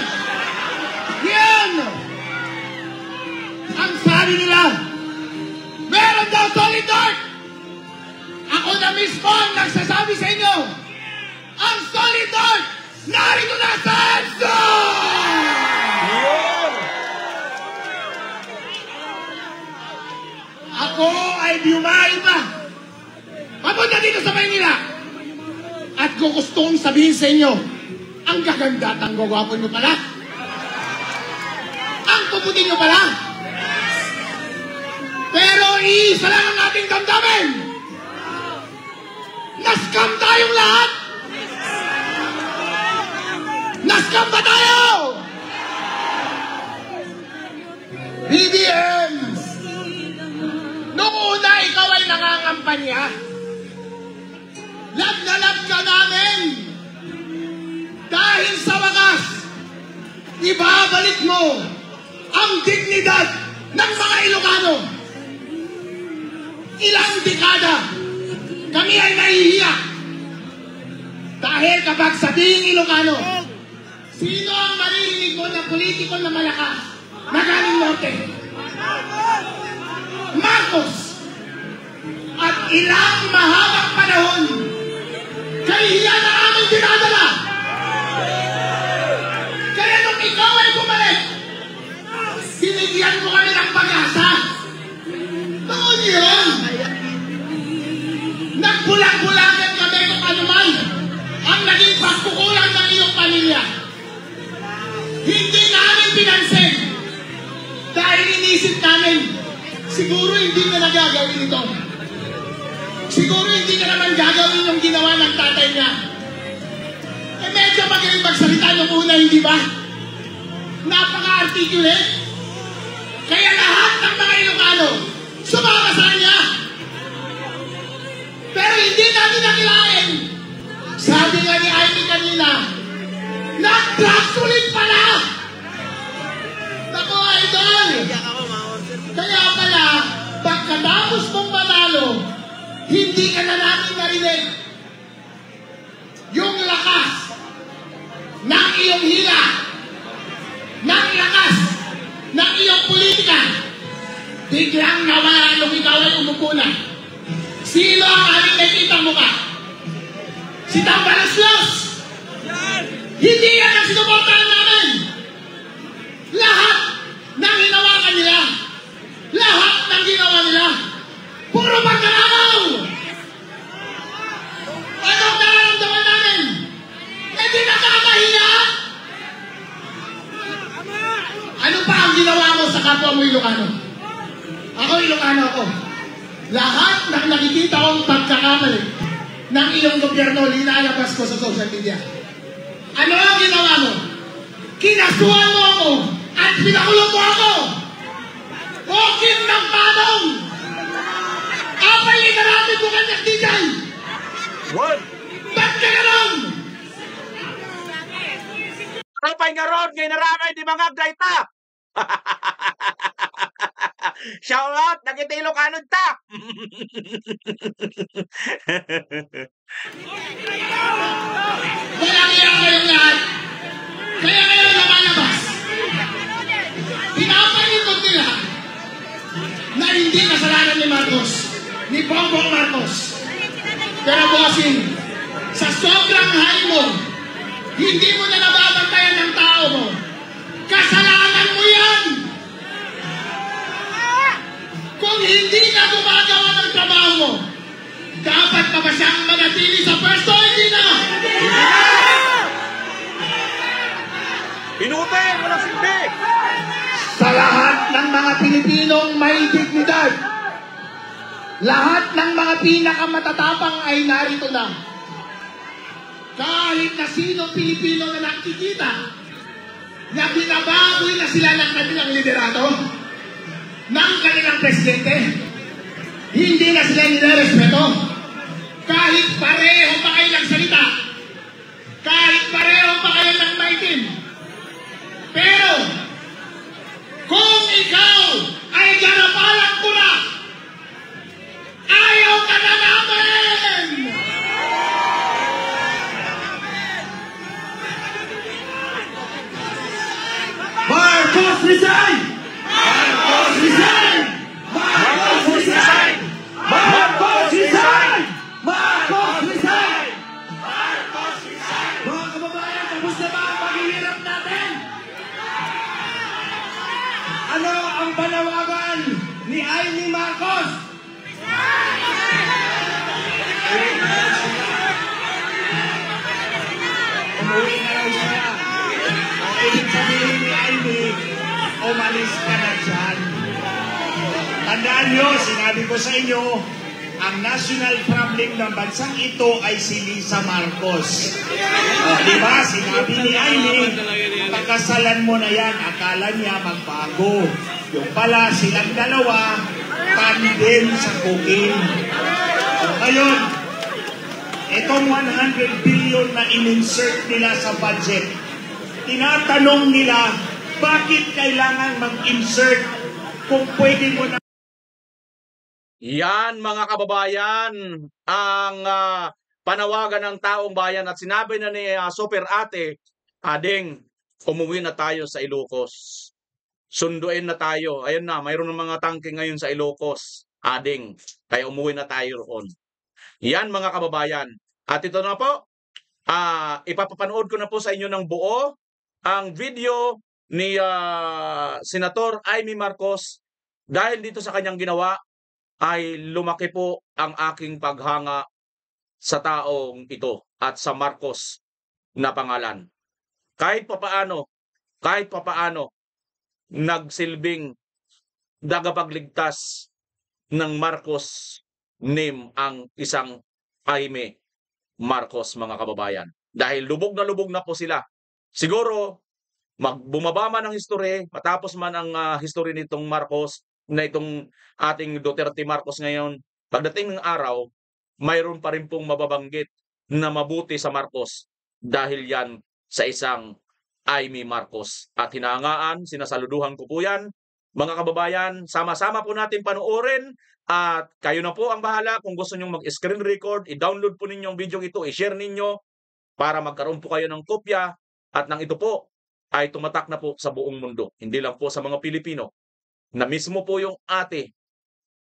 Yan! Ang sabi nila, meron daw solid dark. Ako na mismo ang nagsasabi sa inyo, ang solid dark, narito na sa EDSA! Ako ay biyumahin pa. Papunta dito sa Maynila. At gusto kong sabihin sa inyo, ang gaganda at ang gagwapo nyo pala. Ang puputi nyo pala. Pero iisa lang ang ating damdamin. Naskam tayong lahat. Naskam ba tayo? BBM, nung una ikaw ay nangangampanya. Lab na lab ka namin. Dahil sa wakas, ibabalik mo ang dignidad ng mga Ilocano. Ilang dekada kami ay nahihiya. Dahil kapag sabihing Ilocano, sino ang maririnig mo na politiko na malakas na galing norte? Marcos. At ilang mahabang panahon kahihiya na aming dinadala. Kaya nung ikaw ay bumalik, binigyan mo kami ng pag-asa. Noon yun, nagbulang-bulangan kami kung ano man ang naging pagkukulang ng iyong pamilya. Hindi namin pinansin dahil inisip namin, siguro hindi na nagagawin ito. Siguro hindi na naman gagawin yung ginawa ng tatay niya. Eh medyo magaling magsalita nung una, hindi ba? Napaka-articulate. Kaya lahat ng mga Ilocano sumama sa kanya. Pero hindi namin nakilain. Sabi nga ni Amy kanina, nag-drugs ulit pala! Naku, idol! Kaya pala, pagkatapos mong manalo, hindi ka na namin narinig yung lakas ng iyong hila, ng lakas ng iyong politika. Biglang nawala nung ikaw ay umupo na. Sino ang aming nakita mo ka? Si Tambalasios! Hindi yan ang sinuportahan namin! Lahat ng hinawakan nila, lahat ng ginawa nila, puro pagkalakaw! Anong nararamdaman namin? Eh di nakakahiya! Ano pa ang ginawa mo sa kapwa mo Ilocano? Ako Ilocano ako. Lahat ng nakikita kong pagkakamali ng iyong gobyerno, linalabas ko sa social media. Ano ang ginawa mo? Kinasuhan mo ako at pinakulong mo ako! Okim ng panong! Apay ikarapin mo kanyak di dyan! What? Ba't ka ganon? Apay nga ron, ngayon naramay di mga agdayta! Shout out, nakita Ilocano ta! Walang iya kayong lahat. Kaya kayo lumalabas. Pinapalikot nila na hindi kasalanan ni Marcos, ni Bongbong Marcos. Pero bossing, sa sobrang high mo, hindi mo na nababantayan ng tao mo. Kasalanan mo yan! Kung hindi ka gumagawa ng trabaho mo, dapat pa ba siyang manatili sa pwesto? Hindi na! Pinute, walang silbi! Sa lahat ng mga Pilipinong may dignidad, lahat ng mga pinakamatatapang ay narito na. Kahit na sino Pilipino na nakikita na binababoy na sila ng kanilang liderato, ng kanilang presidente. Hindi na sila nilarespeto. Kahit pareho pa kayo ng salita, kahit pareho pa kayo ng maitim. Pero, kung ikaw ay garapalang tula, ayaw ka na namin! Marcos resign! Marcos resign! Marcos resign! Marcos resign! Marcos resign! Marcos resign! Mga kababayan, tapos na ba ang paghihirap natin? Ano ang panawagan ni Amy Marcos? Umuwi na raw siya. Ang ibig sabihin ni Amy, umalis ka na dyan. Tandaan nyo, sinabi ko sa inyo, ang national problem ng bansang ito ay si Lisa Marcos. Di ba? Sinabi ni Amy, pagkasalan mo na yan, akala niya magbago. Yung pala, silang dalawa, tandem sa cooking. Ngayon, itong 100 billion na in-insert nila sa budget, tinatanong nila, bakit kailangan mag-insert kung pwede mo na... Yan mga kababayan, ang panawagan ng taong bayan at sinabi na ni Super Ate, Ading, umuwi na tayo sa Ilocos. Sunduin na tayo. Ayun na, mayroon ng mga tangke ngayon sa Ilocos. Ading, kaya umuwi na tayo roon. Yan mga kababayan. At ito na po, ipapapanood ko na po sa inyo ng buo ang video ni Senator Amy Marcos. Dahil dito sa kanyang ginawa, ay lumaki po ang aking paghanga sa taong ito at sa Marcos na pangalan. Kahit papaano, nagsilbing tagapagligtas ng Marcos name ang isang Amy Marcos, mga kababayan. Dahil lubog na po sila. Siguro, bumaba man ang history, matapos man ang history nitong Marcos, na itong ating Duterte Marcos ngayon, pagdating ng araw, mayroon pa rin pong mababanggit na mabuti sa Marcos dahil yan sa isang Amy Marcos. At hinahangaan, sinasaluduhan ko po yan. Mga kababayan, sama-sama po natin panoorin at kayo na po ang bahala kung gusto nyong mag-screen record, i-download po ninyo ang video ito, i-share ninyo para magkaroon po kayo ng kopya at nang ito po ay tumatak na po sa buong mundo. Hindi lang po sa mga Pilipino, na mismo po yung ate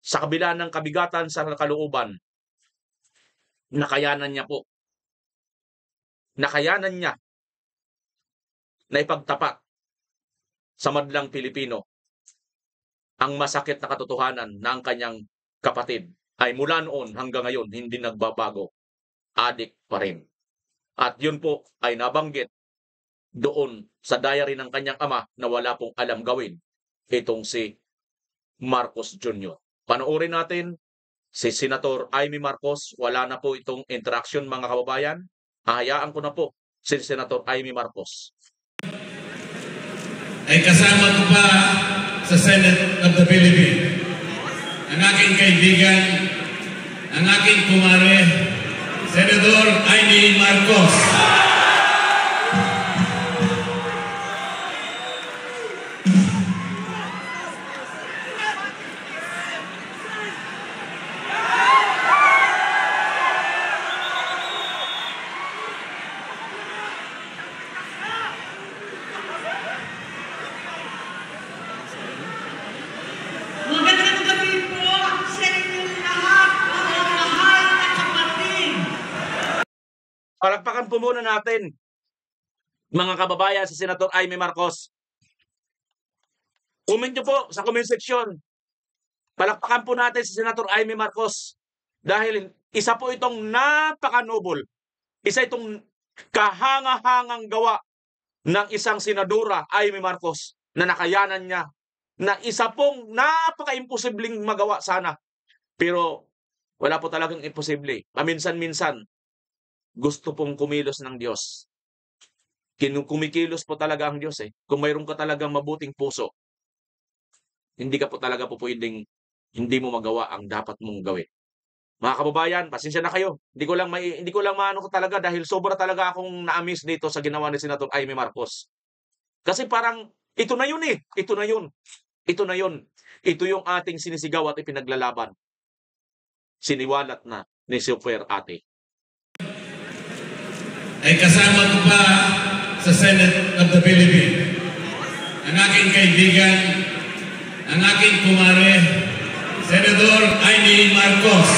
sa kabila ng kabigatan sa kalooban, nakayanan niya po. Nakayanan niya na ipagtapat sa madlang Pilipino ang masakit na katotohanan na ang kanyang kapatid ay mula noon hanggang ngayon hindi nagbabago. Adik pa rin. At yun po ay nabanggit doon sa diary ng kanyang ama na wala pong alam gawin itong si Marcos Jr. Panoorin natin si Senator Amy Marcos. Wala na po itong interaction mga kababayan. Hahayaan ko na po si Senator Amy Marcos. Ay kasama ko pa sa Senate of the Philippines ang aking kaibigan, ang aking kumare, Senator Amy Marcos. Magandang gabi po sa inyong lahat, mga mahal na kapatid. Palakpakan po muna natin, mga kababayan, si Senator Amy Marcos. Comment nyo po sa comment section. Palakpakan po natin si Senator Amy Marcos dahil isa po itong napaka-noble. Isa itong kahanga-hangang gawa ng isang senadora, Amy Marcos, na nakayanan niya na isa pong napaka-imposibleng magawa sana. Pero wala po talagang imposible. Paminsan-minsan, gusto pong kumilos ng Diyos. Kumikilos po talaga ang Diyos eh. Kung mayroon ka talagang mabuting puso, hindi ka po talaga po pwedeng hindi mo magawa ang dapat mong gawin. Mga kababayan, pasensya na kayo. Hindi ko lang maano ko talaga dahil sobra talaga akong na-amaze dito sa ginawa ni Senator Amy Marcos. Kasi parang ito na yun eh. Ito na yun. Ito na yun. Ito yung ating sinisigaw at ipinaglalaban. Siniwalat na ni Super Ate. Ay kasama ko pa sa Senate of the Philippines ang aking kaibigan, ang aking kumare, Senator Amy Marcos.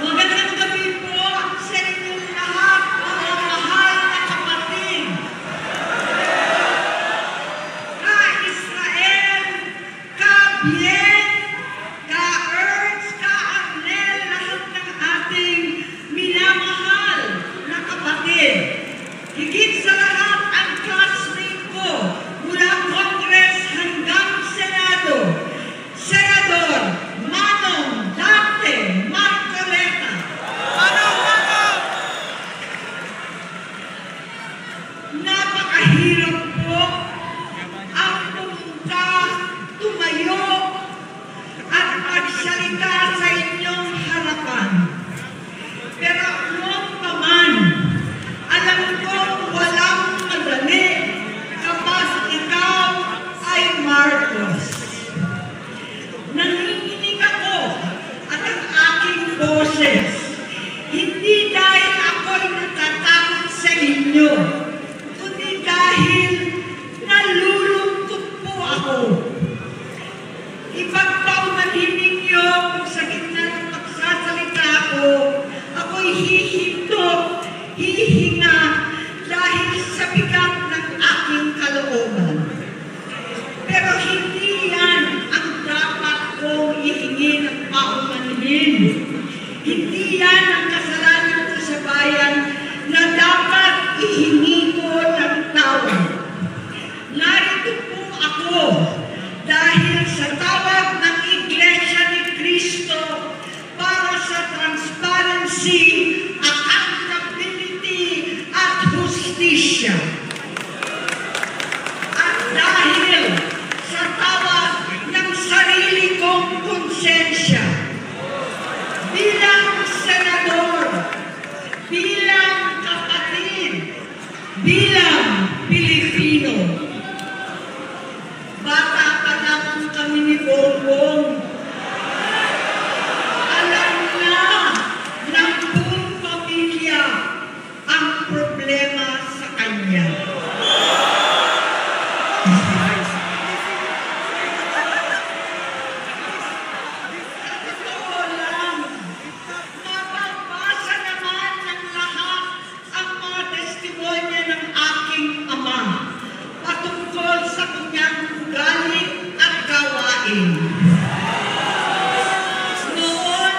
Magandang gabi po sa inyong lahat, mga mahal na kapatid. Ka-Israel, ka-Bien, ka-Ertz, ka-Arnel, lahat ng ating minamahal na kapatid. Higit sa lahat ang classmate ko mula Congress hanggang Senado, Senador Manong Dante Marcoleta. Napakahirap po ang pumunta, tumayo at magsalita sa inyong harapan. Pero noon pa man, alam ko walang madali kapag ikaw ay Marcos. Nanginginig ako at ang aking boses, hindi dahil ako'y natatakot sa inyo, kundi dahil nalulungkot po ako. Ipagpaumanhin ninyo kung sa gitna ng pagsasalita ko, ako'y hihinto, hihinga dahil sa bigat ng aking kalooban. Pero hindi yan ang dapat kong ihingi ng paumanhin. Hindi yan ang kasalanan ko sa bayan na dapat ihingi ko ng tawad. Narito po ako dahil sa tawag ng Iglesia ni Cristo para sa transparency, accountability at hustisya. At dahil sa tawag ng sarili kong konsensya, bilang senador, bilang kapatid, bilang Pilipino. Bata pa lang kami ni Bongbong. Alam na ng buong pamilya ang problema sa kanya. Totoo lang, mababasa naman ng lahat ang mga testimonya ng aking ama patungkol sa kanyang ugali at gawain. Noon,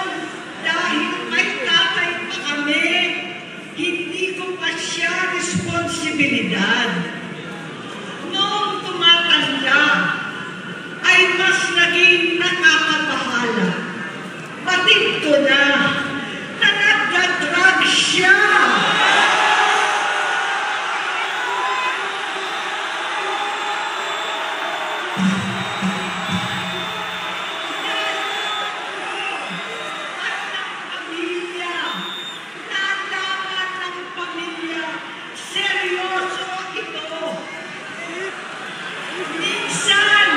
dahil may tatay pa kami, hindi ko pa siya responsibilidad. Noong tumatanda, ay mas naging nakakabahala. Batid ko na nagdadrag siya. Pamilya, nalaman ng pamilya, seryoso ito. Minsan,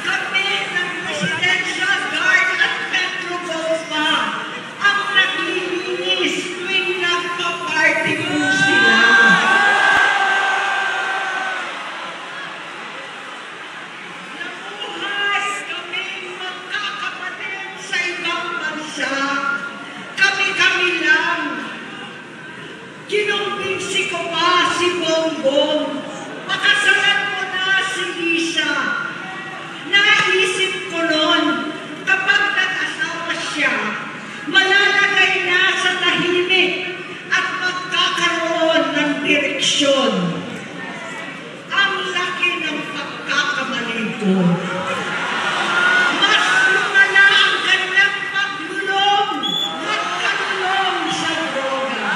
kami ng Presidential Guard at Metro Golfa ang naglilinis tuwing nagpa-party po sila. Nabuhay kaming magkakapatid sa ibang bansa. Kami-kami lang. Kinumbinsi ko pa si Bongbong. Pakasalan mo na si Lisa. Naisip ko noon, kapag nag-asawa siya, eleksyon. Ang laki ng pagkakamali ko. Mas lumala ang kanyang paglulong, magkalulong sa droga.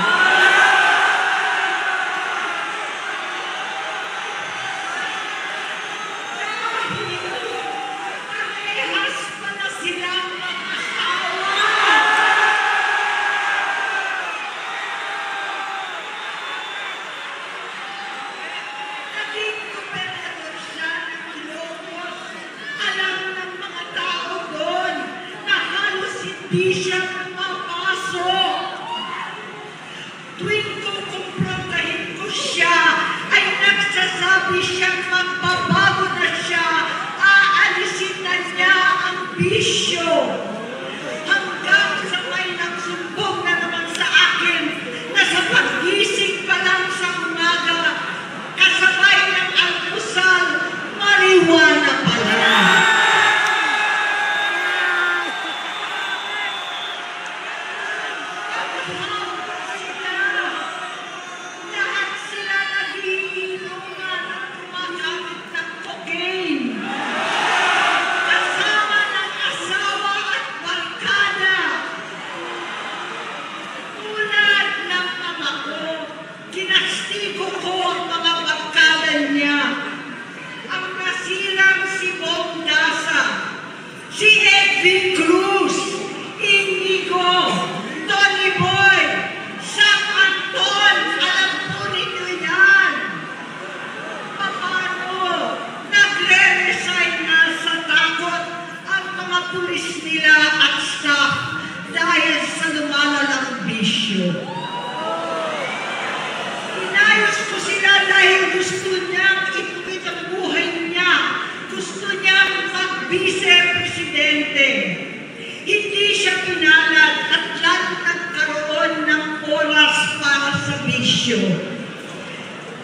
Parehas pa na silang mag-asawa. Naging gobernador siya ng Ilocos. Alam ng mga tao doon na halos hindi siya pumapasok. Tuwing kukumprontahin ko siya, ay nagsasabi siyang magbabago na siya, aalisin na niya ang bisyo. Hanggang sa may nagsumbong na naman sa akin na sa paggising pa lang sa umaga, kasabay ng almusal, marijuana pala. Lahat sila nagiinuman at gumagamit ng cocaine. Kasama ng asawa at barkada. Tulad ng ama ko, kinastigo ko ang mga barkada niya. Ang nasirang si Bong Dasa, si Edwin Cruz, Inigo, Tony Boy, Sam Anton, alam po ninyo yan. Paano nagre-resign na sa takot ang mga pulis nila at staff dahil sa lumalalang bisyo? Inayos ko sila dahil gusto niyang ituwid ang buhay niya. Gusto niyang mag-vice-presidente. Hindi siya pinalad at lalo nagkaroon ng oras para sa bisyo.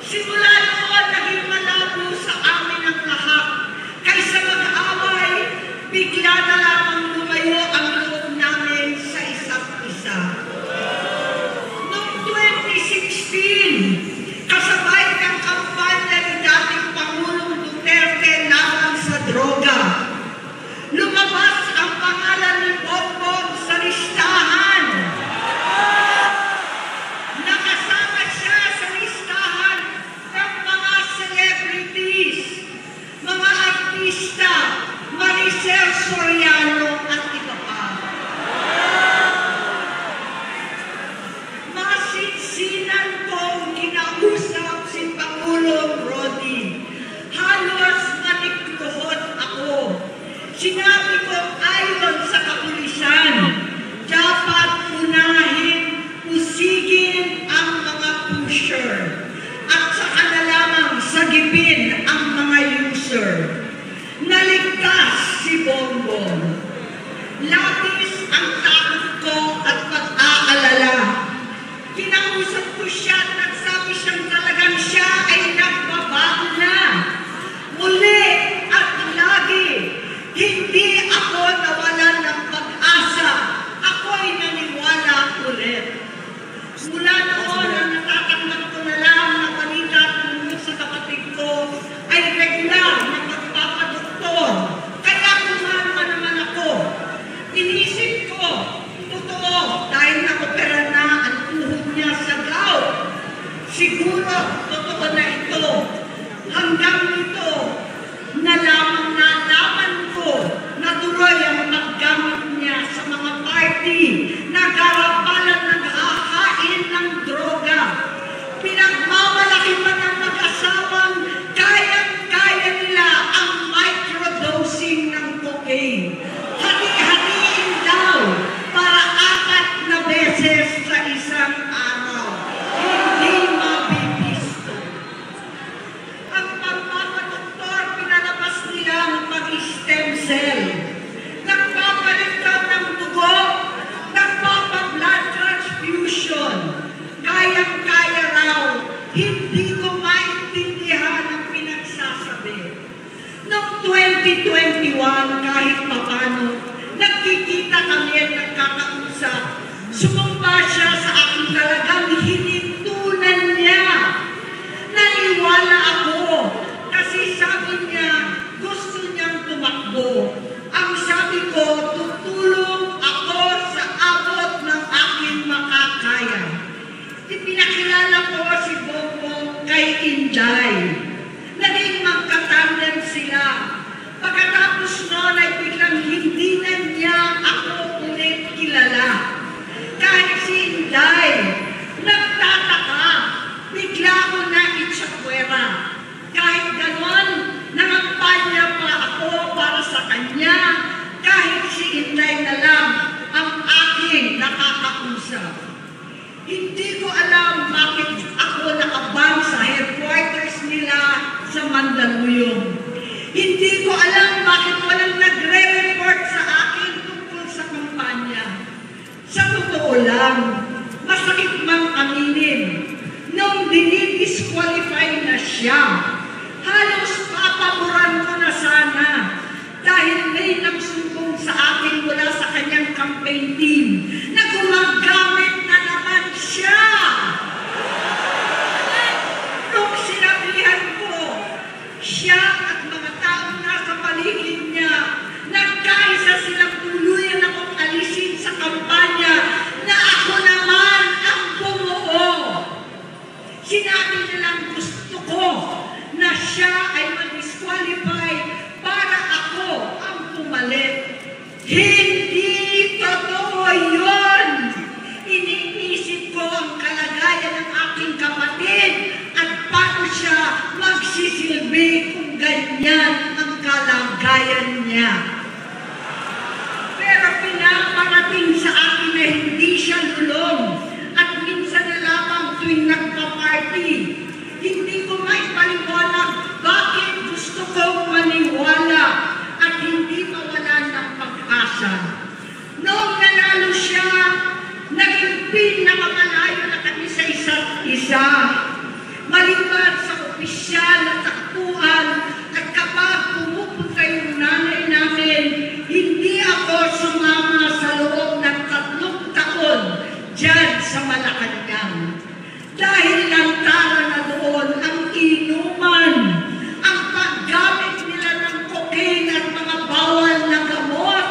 Simula noon, naging malabo sa amin ang lahat. Kaysa mag-away, bigla na lamang lumayo ang loob namin sa isa't isa. Noong 2016, kasabay ng kampanya ni dating Pangulong Duterte laban sa droga, lumabas ang pangalan ni Bongbong sa listahan. Nakasama siya sa listahan ng mga celebrities, mga artista, Maricel Soriano at iba pa. Masinsinan kong kinausap si Pangulong Rodi. Halos manikluhod ako. Sinabi ko ayon sa kapulisan, dapat unahin, usigin ang mga pusher at saka na lamang sagipin ang mga user. Naligtas si Bongbong. Labis ang takot ko at pag-aalala. Kinausap ko siya at nagsabi siyang talagang siya ay nagbabago na. Muli at lagi, hindi ako nawalan ng pag-asa. Ako'y naniwala ulit. Mula noon, ang natatanggap ko na lang na balita tungkol sa kapatid ko ay regular na magpapadoktor. Kaya kumalma naman ako. Inisip ko, totoo, dahil nakopera na ang tuhod niya sa gout. Siguro, totoo na ito. Hanggang nito, nalaman ko na tuloy ang paggamit niya sa mga party na garapalan naghahain ng droga. Pinagmamalaki pa ng mag-asawang kayang-kaya nila ang microdosing ng cocaine. Hati-hatiin daw para 4 na beses sa isang araw. Hindi mabibisto. Ang pagpapadoktor, pinalabas nila ang pag-stem cell. Nagpapaligtad ng dugo, nagpapa-blood transfusion. Kayang-kaya raw, hindi ko maintindihan ang pinagsasabi. Noong 2021, kahit papano, nagkikita kami at nagkakausap. Sumumpa siya sa aking talagang hinintunan niya na kay Inday. Naging magkatandem sila. Pagkatapos noon ay biglang hindi na niya ako ulit kilala. Kahit si Inday, nagtataka, bigla ko na itsakwera. Kahit ganon, nangampanya pa ako para sa kanya, kahit si Inday na lang ang aking nakakausap. Hindi ko alam bakit ako nakaban sa headquarters nila sa Mandaluyong. Hindi ko alam bakit walang nagre-report sa akin tungkol sa kampanya. Sa totoo lang, masakit mang aminin, nung dinidisqualify na siya, halos papaboran ko na sana dahil may nagsumbong sa akin mula sa kanyang campaign team na gumagamit na naman siya. Nung sinabihan ko, siya at mga taong nasa paligid niya, nagkaisa silang tuluyan akong alisin sa kampanya na ako naman ang bumuo. Sinabi nilang gusto ko na siya ay mag-disqualify para ako ang pumalit. Hindi totoo yun! Iniisip ko ang kalagayan ng aking kapatid at paano siya magsisilbi kung ganyan ang kalagayan niya. Pero pinaparating sa akin na hindi siya lulong at minsan na lamang tuwing nagpa-party. Hindi ko maipaliwanag bakit gusto kong maniwala at hindi mawalan ng pag-asa. Noong nanalo siya, naging pinakamalayo na kami sa isa't isa. Maliban sa opisyal na takbuhan at kapag pumupunta yung nanay namin, hindi ako sumama sa loob ng 3 taon dyan sa Malacanang. Dahil lantaran na doon ang inuman, ang paggamit nila ng cocaine at mga bawal na gamot.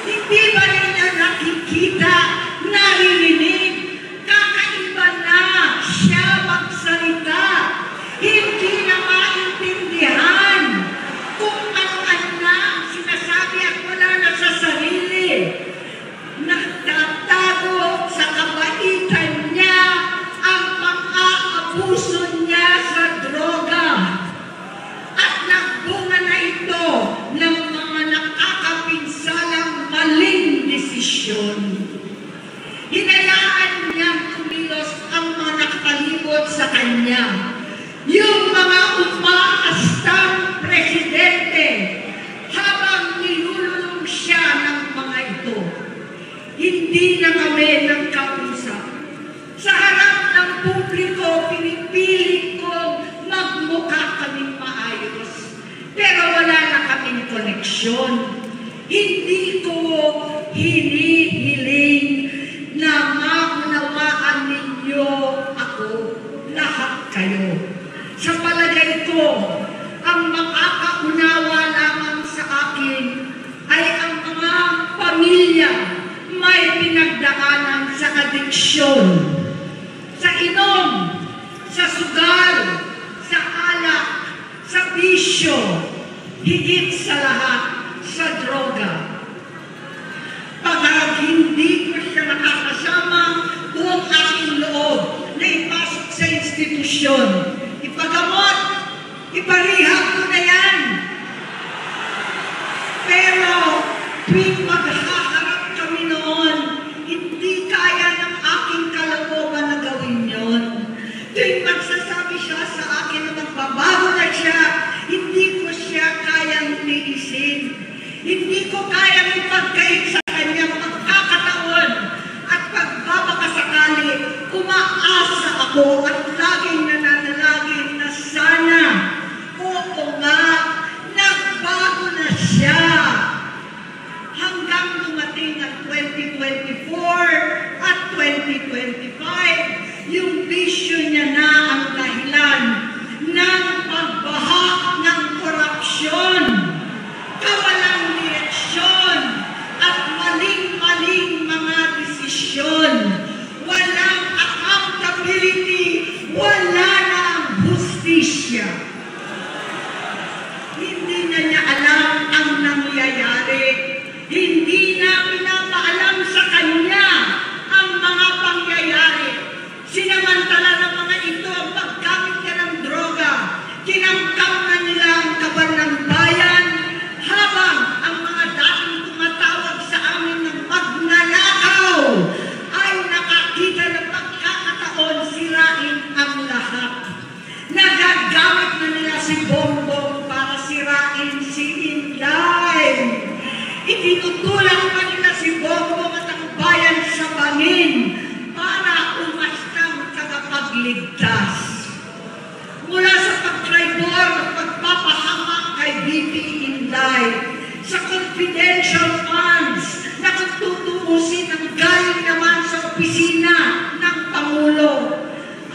Hindi ba ninyo nakikita, naririnig, kakaiba na siya magsalita, hindi na maintindihan kung ano-ano na ang sinasabi at wala na sa sarili. Nagtatago sa kabaitan niya ang pang-aabuso niya sa droga. At nagbunga na ito ng mga nakakapinsalang maling desisyon. Hinayaan niyang tumilos ang mga nakakalibot sa kanya. Yung mga umaastang presidente habang nilululong siya ng mga ito. Hindi na kami nagkausap. Sa harap ng publiko, pinipilit kong magmukha kaming maayos. Pero wala na kaming koneksyon. Hindi ko hinihiling na maunawaan ninyo ako, lahat kayo. Sa palagay ko, ang makakaunawa lamang sa akin ay ang mga pamilya may pinagdaanan sa adiksyon, sa inom, sa sugal, sa alak, sa bisyo, higit sa lahat, sa droga. Pag hindi ko siya nakakasama, buong aking loob na ipasok sa institusyon, ipagamot, iparihab ko na yan. Pero tuwing maghaharap kami noon, hindi kaya ng aking kalooban na gawin yon. Tuwing magsasabi siya sa akin na magbabago na siya, hindi ko siya kayang tiisin. Hindi ko kayang ipagkait sa kanya magkakataon at pagbabakasakali, umaasa ako at laging nananalangin na sana, oo nga, nagbago na siya. Hanggang dumating ang 2024 at 2025, yung bisyo niya na ang dahilan ng pagbahak ng korupsyon, kawalang direksyon, at maling-maling mga desisyon. Walang accountability hustisya. Hindi na niya alam ang nangyayari. Hindi na pinapaalam sa kanya ang mga pangyayari. Sinamantala ng mga ito ang paggamit niya ng droga. Kinangkam na nila ang kaban ng bayan habang ang mga dating tumatawag sa amin ng magnanakaw ay nakakita ng pagkakataon sirain ang lahat. Nagagamit na nila si Bongbong para sirain si Inday. Itinutulak pa nila si Bongbong at ang bayan sa bangin para umastang tagapagligtas. Mula sa pagtraidor at pagpapahamak kay BP Inday, sa confidential funds na tutuusin ang galing naman sa opisina ng Pangulo,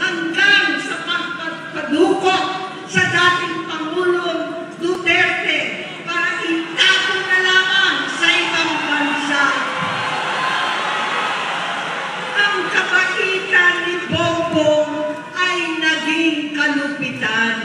hanggang sa pagpadukot sa dating Pangulong Duterte para itago na lamang sa ibang bansa. Ang kabaitan ni Bongbong ay naging kalupitan.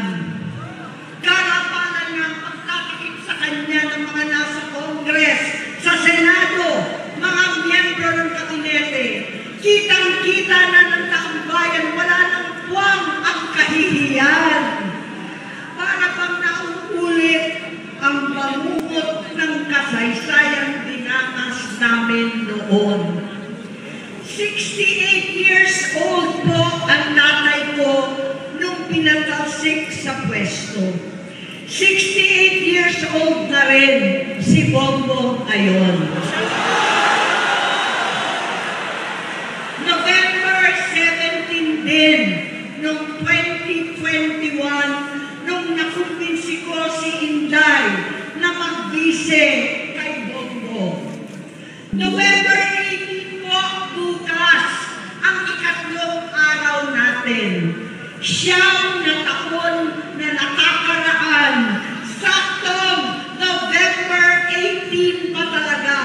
Karapalan niya ang pagtatakip sa kanya ng mga nasa Congress, sa Senado, mga miyembro ng kabinete. Kitang-kita na ng taong bayan, wala nang puwang ang kahihiyan. Para bang nauulit ang bangungot ng kasaysayan dinanas namin noon. 68 years old po ang tatay ko nung pinatalsik sa pwesto. 68 years old na rin si Bongbong ngayon. November 17 din, noong 2021, nung nakumbinsi ko si Inday na magbise kay Bongbong. November 18 po, bukas, ang ikatlong araw natin. Siyam na taon na nakakaraan, saktong November 18 pa talaga,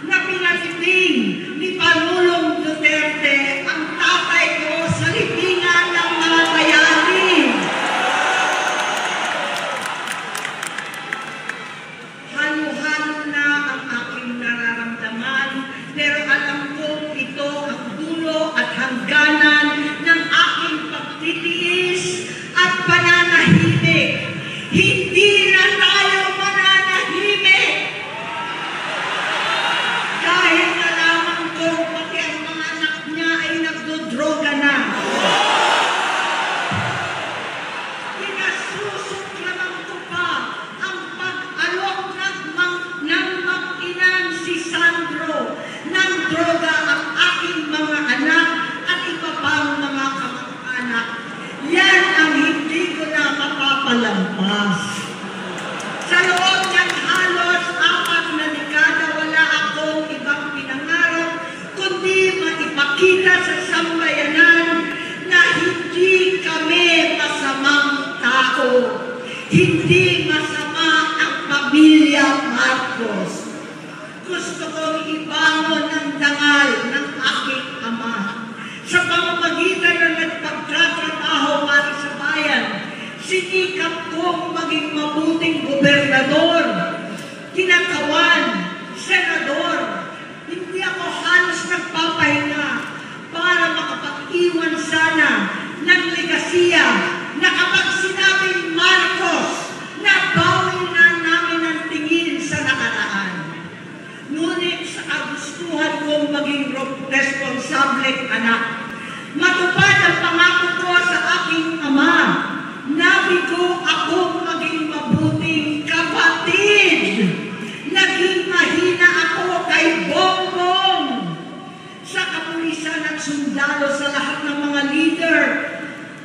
na pinatiling ni Pangulong Duterte ang tatay ko sa libingan ng mga bayani. Halo-halo na ang aking nararamdaman, pero alam kong ito ang dulo at hangganan ng aking pagtitiis at pananahimik. Hindi na tayo mananahimik! Dahil nalaman ko pati ang mga anak niya ay nagdodroga na. Pinasusuklaman ko pa ang pag-alok ng mag-inang si Sandro ng droga ang aking mga anak at iba pang mga kamag-anak. Yan ang hindi ko na mapapalampas. Sa loob ng halos 4 na dekada, wala akong ibang pinangarap kundi maipakita sa sambayanan na hindi kami masamang tao. Hindi masama ang pamilya Marcos. Gusto kong ibangon ang dangal ng aking ama. Sa pamamagitan ng nagpagtatrabaho para sa bayan, sinikap kong maging mabuting gobernador, kinatawan, senador. Hindi ako halos nagpapahinga para makapag-iwan sana ng legasiya na kapag sinabing Marcos, nabawi na namin ang tingin sa nakaraan. Ngunit sa kagustuhan kong maging responsableng anak, matupad ang pangako ko sa aking ama, nabigo akong maging mabuting kapatid. Naging mahina ako kay Bongbong. Sa kapulisan at sundalo, sa lahat ng mga leader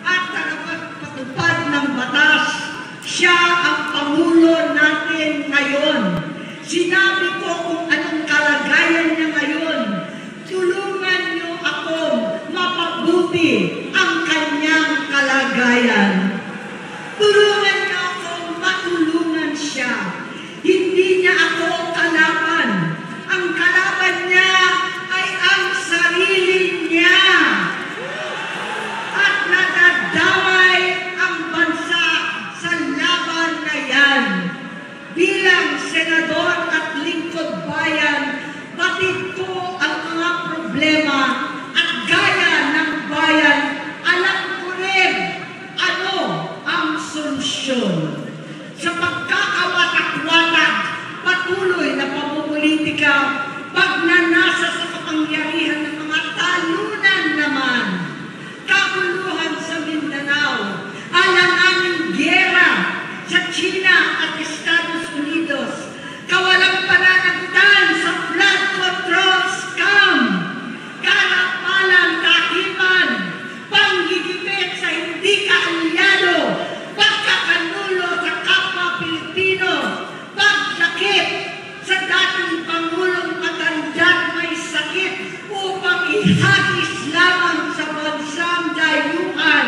at tagapagpatupad ng batas, siya ang Pangulo natin ngayon. Sinabi ko kung anong kalagayan niya ngayon. Tulungan niyo akong mapabuti ang kanyang kalagayan. Tulungan niyo akong matulungan siya. Hindi niya ako kalaban. Ang kalaban niya ay ang sarili niya. At nadadamay ang bansa korupsyon. Sa pagkakawatak-watak, patuloy na pamumulitika, pagnanasa sa kapangyarihan ng mga talunan naman, kaguluhan sa Mindanao, alanganing giyera sa China at Estados Unidos, kawalang pananagutan sa flood control scam, karapalan kahiman, panggigipit sa hindi kaalyado, pagkakanulo sa kapwa Pilipino, pagdakip sa dating Pangulong matandang may sakit upang ihagis lamang sa bansang dayuhan,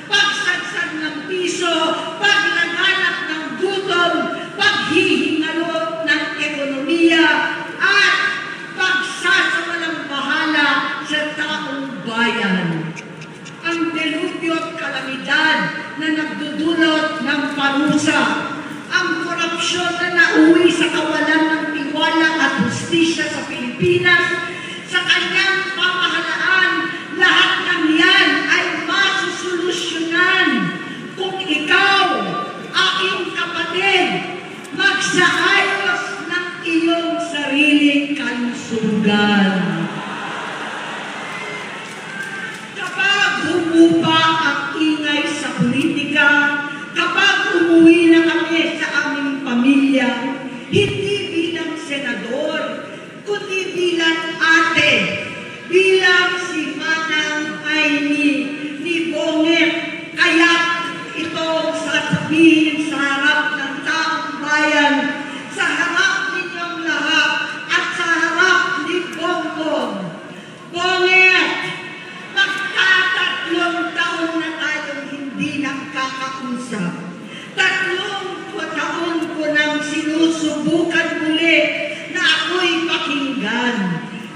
pagsadsad ng piso, paglaganap ng gutom, paghihingalo ng ekonomiya, at pagsasawalang bahala sa taong bayan. Ang delubyo at kalamidad na nagdudulot ng parusa, ang korupsyon na nauwi sa kawalan ng tiwala at hustisya sa Pilipinas, sa kanyang pamahalaan, lahat ng yan ay masusolusyonan kung ikaw, aking kapatid, magsaayos ng iyong sariling kalusugan. Kapag humupa ang ingay sa politika, kapag umuwi na kami sa aming pamilya, hindi bilang senador, kundi bilang ate, bilang si Manang Aimee ni Bonget, kaya ito sasabihin sa harap ng taong bayan, sa harap ninyong lahat, at sa harap ni Bongbong. Bonget, magtatatlong taon na tayong hindi nakakausap. 3 taon ko nang sinusubukan muli na ako'y pakinggan.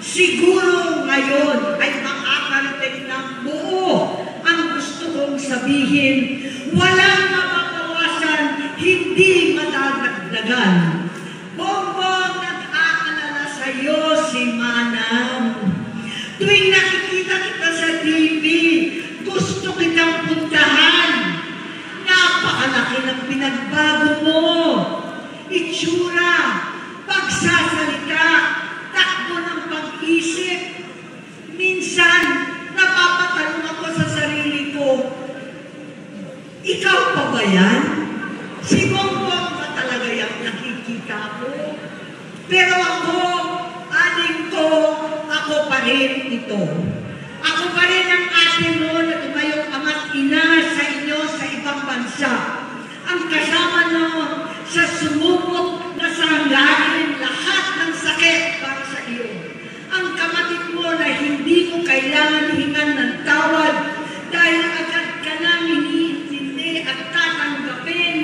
Siguro ngayon ay makakarating ng buo ang gusto kong sabihin. Walang mapapawasan, hindi madadagdagan. Bongbong, nag-aalala sa iyo si Manang. Tuwing nakikita kita sa TV, gusto kitang puntahan. Napakalaki ng pinagbago mo. Itsura, pagsasalita, takbo ng pag-isip. Minsan, napapatanong ako sa sarili ko, ikaw pa ba yan? Si Bongbong ba talaga yung nakikita ko? Pero ako, aling ko, ako pa rin ito. Ako pa rin ang ate mo na tumayong ama't ina sa inyo sa ibang bansa. Ang kasama no sa sumubok na sanglahin lahat ng sakit para sa iyo. Ang kapatid mo na hindi mo kailangan hingan ng tawad dahil agad ka nang iniintindi at tatanggapin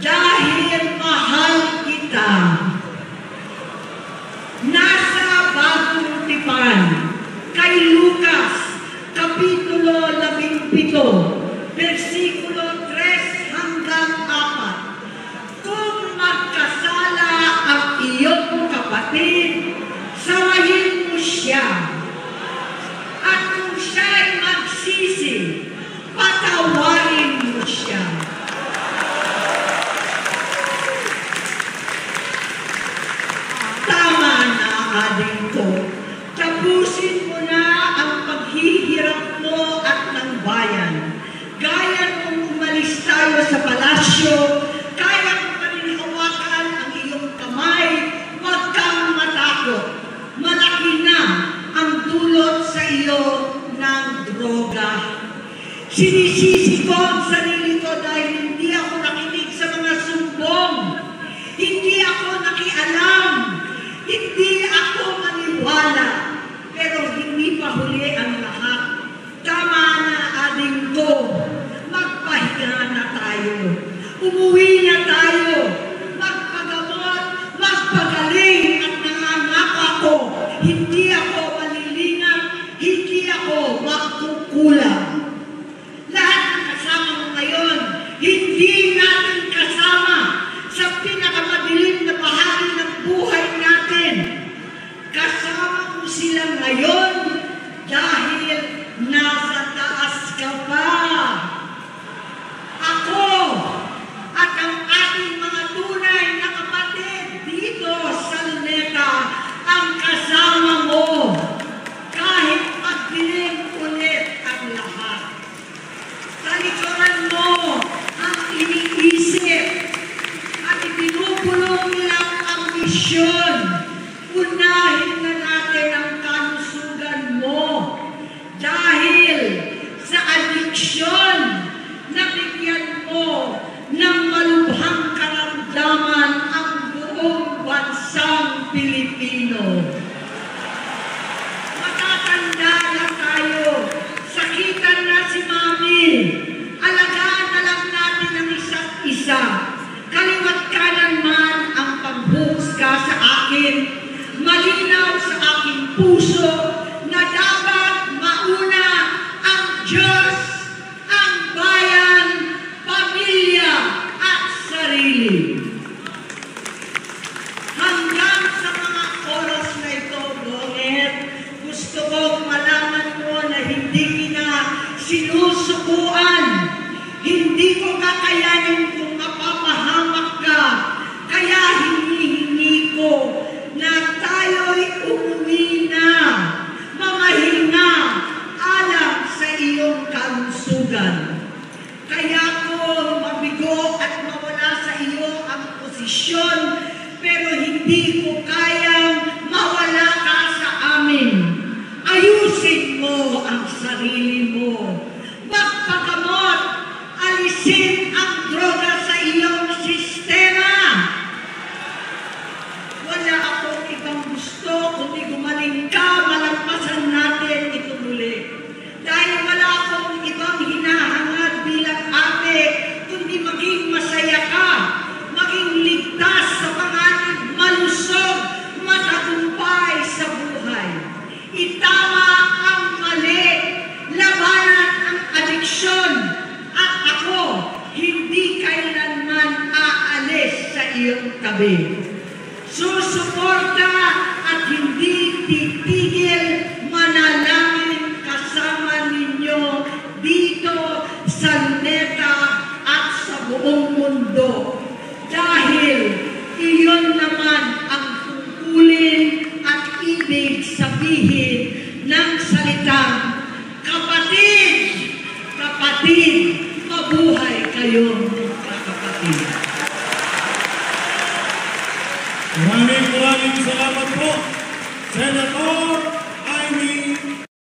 dahil mahal kita. Nasa Bagong Tipan, kay Lucas, Kapitulo 17, versikulo 3 hanggang 4. Kung magkasala ang iyong kapatid, sawayin mo siya. At kung siya'y magsisi, patawarin mo siya. Tama na, ading ko. Tapusin mo na ang paghihirap mo at ng bayan. Gaya nung umalis tayo sa palasyo, kaya mo pa rin hawakan ang iyong kamay, huwag kang matakot. Malaki na ang dulot sa iyo ng droga. Sinisisi ko ang sarili ko dahil hindi ako nakinig sa mga sumbong. Hindi ako nakialam. Hindi ako maniwala. Pero hindi pa huli ang lahat. Tama na, ading ko. Magpahinga na tayo. Umuwi na tayo. Magpagamot, magpagaling at nangangako ako. Hindi ako malilinang, hindi ako magkukulang. Lahat ng kasama mo ngayon, hindi natin kasama sa pinakamadilim na bahagi ng buhay natin. Kasama mo sila ngayon dahil nasa taas ka pa. Ako, addiction. Unahin na natin ang kalusugan mo. Dahil sa addiction, nabigyan mo ng malubhang karamdaman ang buong bansang Pilipino. Matatanda na tayo. Sakitan na si Mami. Alagaan na lang natin ang isa't isa. Kaliwat kanan man ang pagbuhusga sa akin. Malinaw sa aking puso na dapat mauna ang Diyos, ang bayan, pamilya at sarili. Hanggang sa mga oras na ito, Bonget, gusto kong malaman mo na hindi kita sinusukuan. Hindi ko kakayanin kung mapapahamak ka. Kaya hinihingi ko na tayo'y umuwi na, mamahinga alang sa iyong kalusugan. Kaya ko mabigo at mawala sa iyo ang posisyon, pero hindi ko kayang mawala ka sa amin. Ayusin mo ang sarili mo. Magpagamot, alisin ang droga sa iyong sistema. Wala akong ibang gusto kundi gumaling ka, malagpasan natin ito muli. Dahil wala akong ibang hinahangad bilang ate, kundi maging masaya ka, maging ligtas sa panganib, malusog, matagumpay sa buhay. Itama ang mali, labanan ang adiksyon, at ako hindi kailanman aalis sa iyong tabi. Susuporta at hindi titigil manalangin kasama ninyo dito sa Luneta at sa buong mundo. Dahil iyon naman ang tungkulin at ibig sabihin ng salitang kapatid, kapatid, mabuhay kayong kapatid. Maraming salamat po, Senator